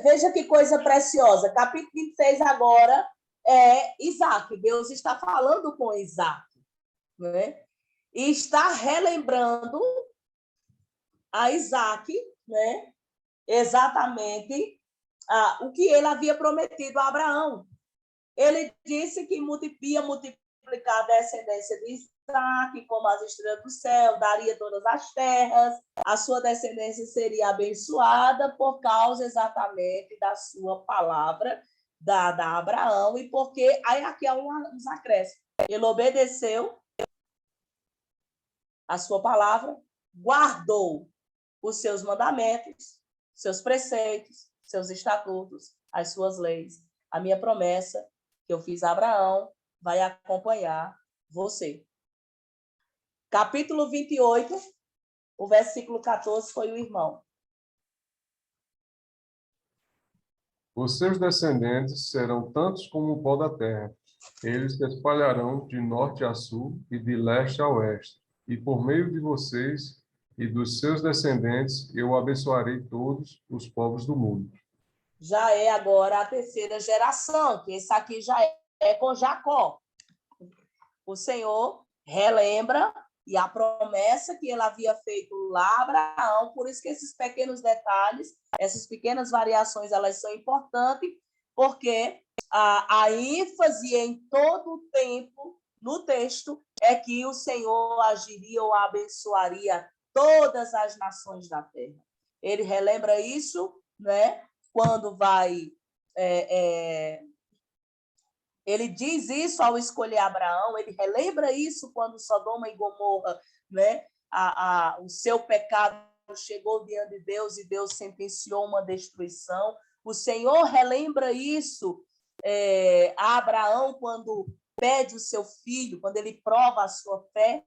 Veja que coisa preciosa. Capítulo 26 agora é Isaac. Deus está falando com Isaac, né? E está relembrando a Isaac, né? Exatamente o que ele havia prometido a Abraão. Ele disse que ia multiplicar multiplicar a descendência de Isaac, como as estrelas do céu, daria todas as terras, a sua descendência seria abençoada por causa exatamente da sua palavra dada a Abraão, e porque, aí aqui há uns acréscimos, ele obedeceu a sua palavra, guardou os seus mandamentos, seus preceitos, seus estatutos, as suas leis. A minha promessa que eu fiz a Abraão vai acompanhar você. Capítulo 28, o versículo 14 foi o irmão. Os seus descendentes serão tantos como o pó da terra. Eles se espalharão de norte a sul e de leste a oeste. E por meio de vocês e dos seus descendentes, eu abençoarei todos os povos do mundo. Já é agora a terceira geração, que esse aqui já é com Jacó. O Senhor relembra e a promessa que ele havia feito lá a Abraão, por isso que esses pequenos detalhes, essas pequenas variações, elas são importantes, porque a ênfase em todo o tempo no texto é que o Senhor agiria ou abençoaria todas as nações da terra. Ele relembra isso, né? Quando vai... Ele diz isso ao escolher Abraão, ele relembra isso quando Sodoma e Gomorra, né, o seu pecado chegou diante de Deus e Deus sentenciou uma destruição. O Senhor relembra isso a Abraão quando pede o seu filho, quando ele prova a sua fé.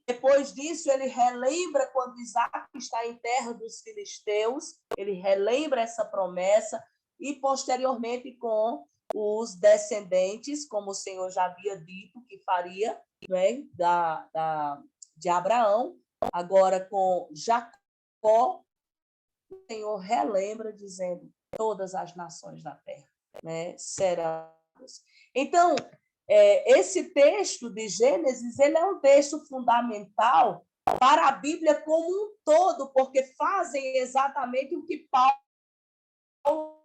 Depois disso, ele relembra quando Isaac está em terra dos filisteus, ele relembra essa promessa, e posteriormente com os descendentes, como o Senhor já havia dito que faria, né, de Abraão, agora com Jacó, o Senhor relembra dizendo todas as nações da terra, né, serão. Então, esse texto de Gênesis, ele é um texto fundamental para a Bíblia como um todo, porque fazem exatamente o que Paulo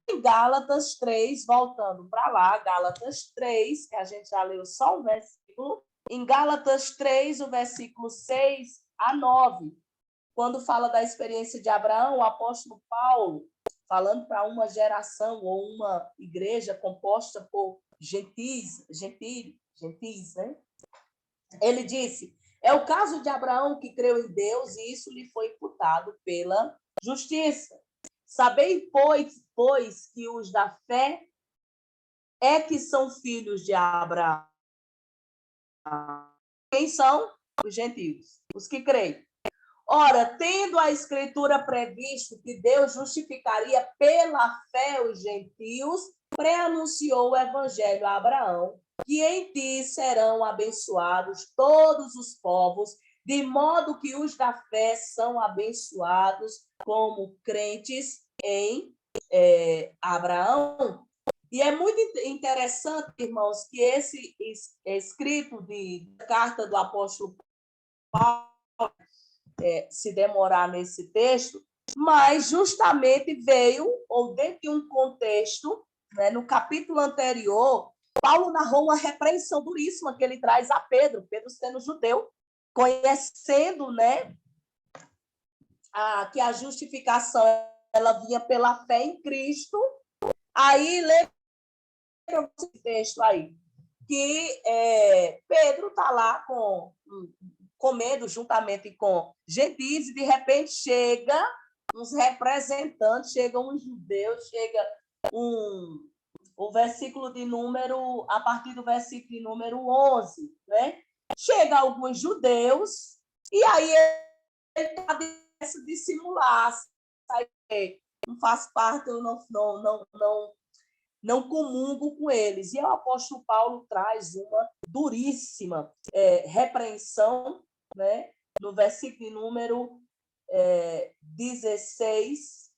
em Gálatas 3, voltando para lá, Gálatas 3, que a gente já leu só um versículo, em Gálatas 3, o versículo 6 a 9, quando fala da experiência de Abraão, o apóstolo Paulo, falando para uma geração ou uma igreja composta por gentis, né? Ele disse, é o caso de Abraão que creu em Deus e isso lhe foi imputado pela justiça. Sabei, pois, que os da fé é que são filhos de Abraão. Quem são? Os gentios, os que creem. Ora, tendo a Escritura previsto que Deus justificaria pela fé os gentios, preanunciou o Evangelho a Abraão, que em ti serão abençoados todos os povos, de modo que os da fé são abençoados como crentes em Abraão. E é muito interessante, irmãos, que esse escrito de carta do apóstolo Paulo se demorar nesse texto, mas justamente veio, ou dentro de um contexto, né, no capítulo anterior, Paulo narrou uma repreensão duríssima que ele traz a Pedro sendo judeu, conhecendo, né, que a justificação ela vinha pela fé em Cristo. Aí, lembra esse texto aí, que Pedro está lá comendo juntamente com gentis, e de repente chega uns representantes, chegam uns judeus, chega o versículo de número, a partir do versículo de número 11, né? Chega alguns judeus, e aí ele está dissimular, não faz parte, eu não comungo com eles. E o apóstolo Paulo traz uma duríssima repreensão, né? No versículo número 16,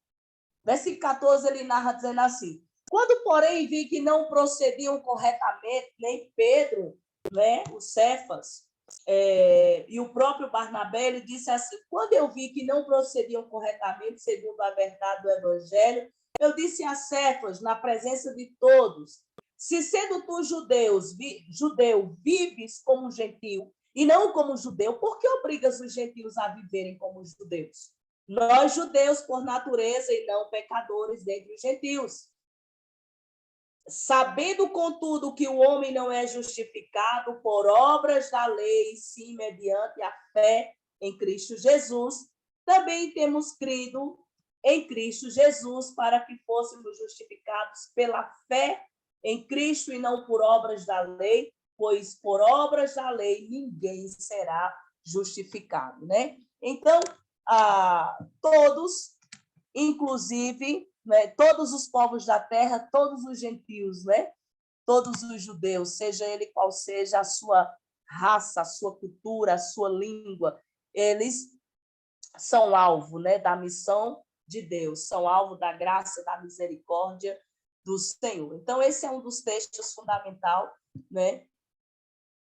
versículo 14, ele narra dizendo assim, quando, porém, vi que não procediam corretamente, nem Pedro, né, o Cefas, e o próprio Barnabé, ele disse assim, quando eu vi que não procediam corretamente, segundo a verdade do Evangelho, eu disse a Cefas, na presença de todos, Se sendo tu judeu, vives como gentio e não como judeu, por que obrigas os gentios a viverem como judeus? Nós, judeus, por natureza, e não pecadores dentre os gentios. Sabendo, contudo, que o homem não é justificado por obras da lei, sim mediante a fé em Cristo Jesus, também temos crido em Cristo Jesus para que fôssemos justificados pela fé em Cristo e não por obras da lei, pois por obras da lei ninguém será justificado, né? Então, todos, inclusive, né, todos os povos da terra, todos os gentios, né, todos os judeus, seja ele qual seja a sua raça, a sua cultura, a sua língua, eles são alvo, né, da missão de Deus, são alvo da graça, da misericórdia do Senhor. Então, esse é um dos textos fundamental, né,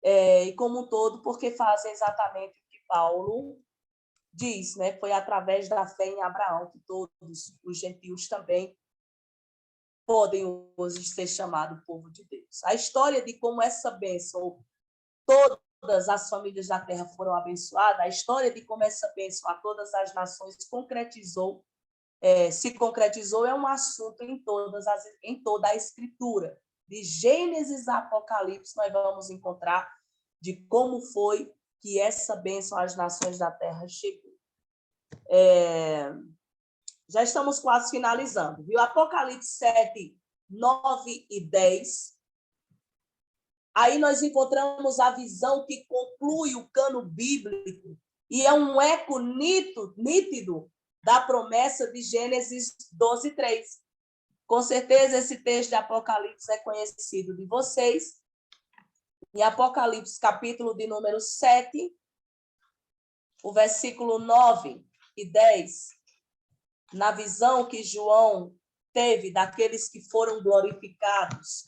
e como um todo, porque fazem exatamente o que Paulo diz, né? Foi através da fé em Abraão que todos os gentios também podem hoje ser chamados povo de Deus. A história de como essa bênção, todas as famílias da terra foram abençoadas, a história de como essa bênção a todas as nações se concretizou é um assunto em toda a Escritura. De Gênesis a Apocalipse, nós vamos encontrar de como foi que essa bênção às nações da terra chegou. Já estamos quase finalizando, viu? Apocalipse 7, 9 e 10. Aí nós encontramos a visão que conclui o cano bíblico e é um eco nítido da promessa de Gênesis 12, 3. Com certeza esse texto de Apocalipse é conhecido de vocês. Em Apocalipse, capítulo de número 7, o versículo 9 e 10, na visão que João teve daqueles que foram glorificados,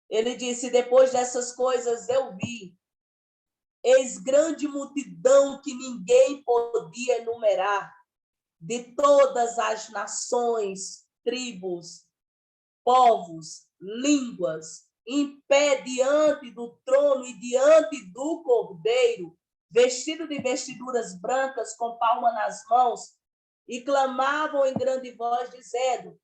ele disse: depois dessas coisas eu vi, eis grande multidão que ninguém podia enumerar, de todas as nações, tribos, povos, línguas, em pé diante do trono e diante do Cordeiro, vestido de vestiduras brancas, com palma nas mãos, e clamavam em grande voz, dizendo: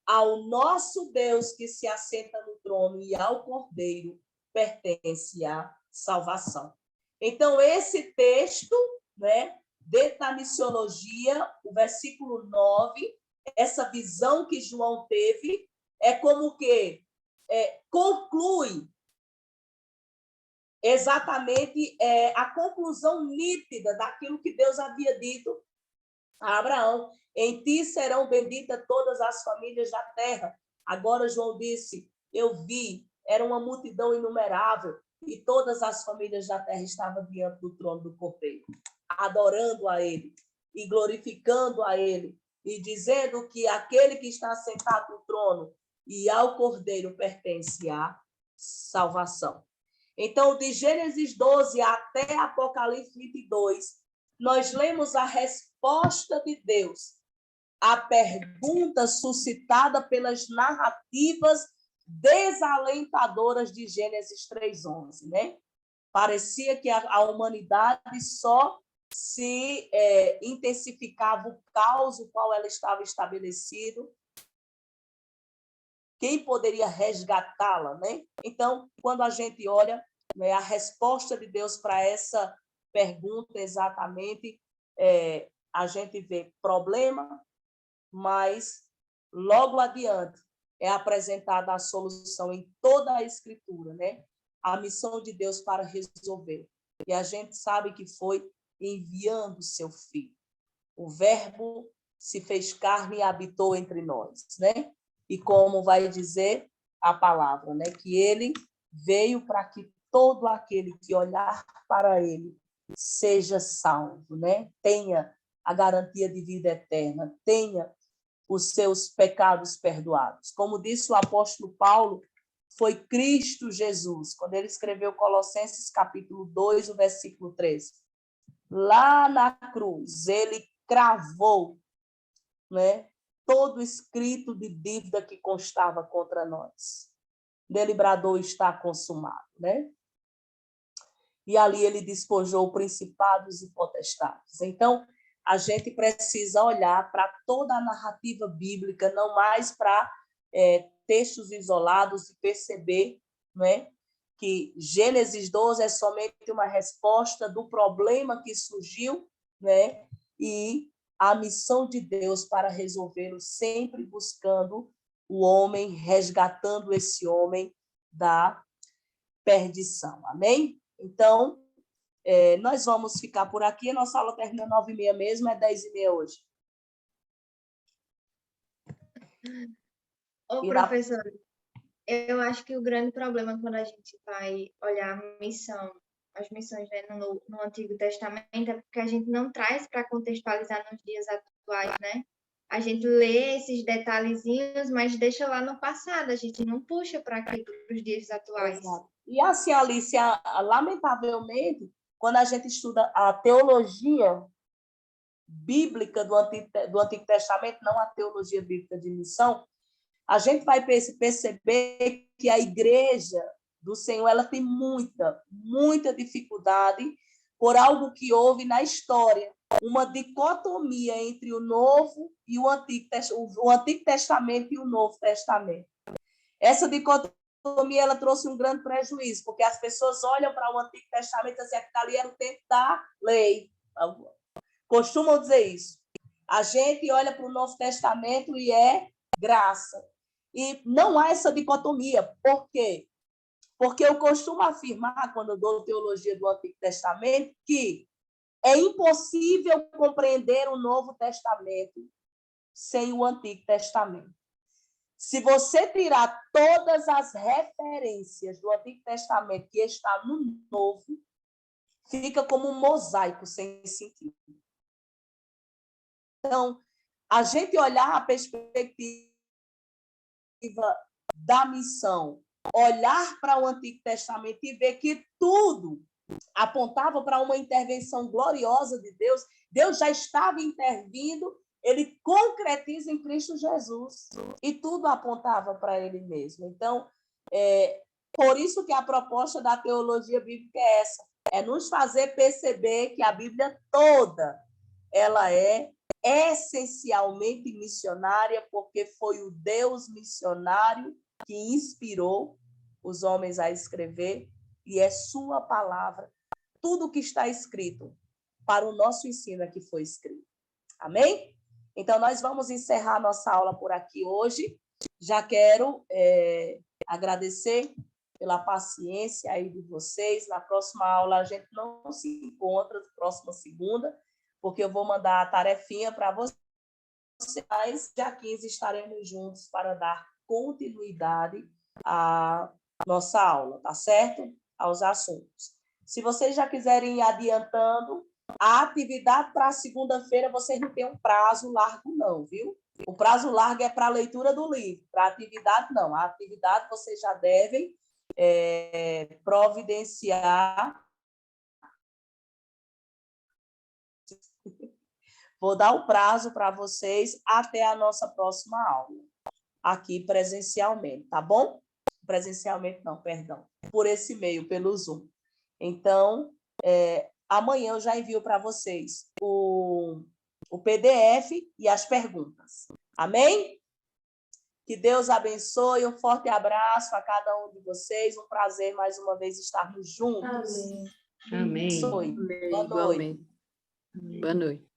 ao nosso Deus que se assenta no trono e ao Cordeiro pertence a salvação. Então, esse texto, né, dentro da missiologia, o versículo 9, essa visão que João teve, é como que conclui exatamente a conclusão nítida daquilo que Deus havia dito a Abraão: em ti serão benditas todas as famílias da terra. Agora João disse: eu vi, era uma multidão inumerável, e todas as famílias da terra estavam diante do trono do Cordeiro, adorando a ele e glorificando a ele, e dizendo que aquele que está sentado no trono e ao Cordeiro pertence à salvação. Então, de Gênesis 12 até Apocalipse 22, nós lemos a resposta de Deus à pergunta suscitada pelas narrativas desalentadoras de Gênesis 3:11, né? Parecia que a humanidade só se intensificava o caos o qual ela estava estabelecido. Quem poderia resgatá-la, né? Então, quando a gente olha, né, a resposta de Deus para essa pergunta exatamente, a gente vê problema, mas logo adiante é apresentada a solução em toda a Escritura, né? A missão de Deus para resolver. E a gente sabe que foi enviando seu Filho. O Verbo se fez carne e habitou entre nós, né? E como vai dizer a palavra, né? Que ele veio para que todo aquele que olhar para ele seja salvo, né? Tenha a garantia de vida eterna, tenha os seus pecados perdoados. Como disse o apóstolo Paulo, foi Cristo Jesus, quando ele escreveu Colossenses capítulo 2, o versículo 13. Lá na cruz, ele cravou, né, todo escrito de dívida que constava contra nós. dele bradou: está consumado, né? E ali ele despojou principados e potestades. Então, a gente precisa olhar para toda a narrativa bíblica, não mais para textos isolados, e perceber, né, que Gênesis 12 é somente uma resposta do problema que surgiu, né, e a missão de Deus para resolvê-lo, sempre buscando o homem, resgatando esse homem da perdição. Amém? Então, nós vamos ficar por aqui. A nossa aula termina 9h30 mesmo, é 10h30 hoje. Ô, professor, eu acho que o grande problema quando a gente vai olhar a missão, as missões, né, no Antigo Testamento, é porque a gente não traz para contextualizar nos dias atuais, né? A gente lê esses detalhezinhos, mas deixa lá no passado, a gente não puxa para aqui, para os dias atuais. Exato. E assim, Alicia, lamentavelmente, quando a gente estuda a teologia bíblica do Antigo Testamento, não a teologia bíblica de missão, a gente vai perceber que a igreja do Senhor ela tem muita dificuldade por algo que houve na história, uma dicotomia entre o Novo e o Antigo Testamento e o Novo Testamento. Essa dicotomia ela trouxe um grande prejuízo, porque as pessoas olham para o Antigo Testamento e dizem que ali era o tempo da lei. Costumam dizer isso. A gente olha para o Novo Testamento e é graça. E não há essa dicotomia. Por quê? Porque eu costumo afirmar, quando eu dou teologia do Antigo Testamento, que é impossível compreender o Novo Testamento sem o Antigo Testamento. Se você tirar todas as referências do Antigo Testamento que está no Novo, fica como um mosaico sem sentido. Então, a gente olhar a perspectiva da missão, olhar para o Antigo Testamento e ver que tudo apontava para uma intervenção gloriosa de Deus, Deus já estava intervindo, ele concretiza em Cristo Jesus, e tudo apontava para ele mesmo. Então, por isso que a proposta da teologia bíblica é essa, é nos fazer perceber que a Bíblia toda, ela é essencialmente missionária, porque foi o Deus missionário que inspirou os homens a escrever, e é sua palavra, tudo que está escrito para o nosso ensino é que foi escrito. Amém? Então, nós vamos encerrar a nossa aula por aqui hoje. Já quero agradecer pela paciência aí de vocês. Na próxima aula, a gente não se encontra, próxima segunda, porque eu vou mandar a tarefinha para vocês. Mas, dia 15, estaremos juntos para dar continuidade à nossa aula, tá certo? Aos assuntos. Se vocês já quiserem ir adiantando, a atividade para segunda-feira, vocês não têm um prazo largo, não, viu? O prazo largo é para a leitura do livro, para a atividade, não. A atividade vocês já devem providenciar. Vou dar o prazo para vocês até a nossa próxima aula, aqui presencialmente, tá bom? Presencialmente não, perdão, por esse meio, pelo Zoom. Então, amanhã eu já envio para vocês o PDF e as perguntas. Amém? Que Deus abençoe, um forte abraço a cada um de vocês, um prazer mais uma vez estarmos juntos. Amém. Amém. Boa noite. Boa noite.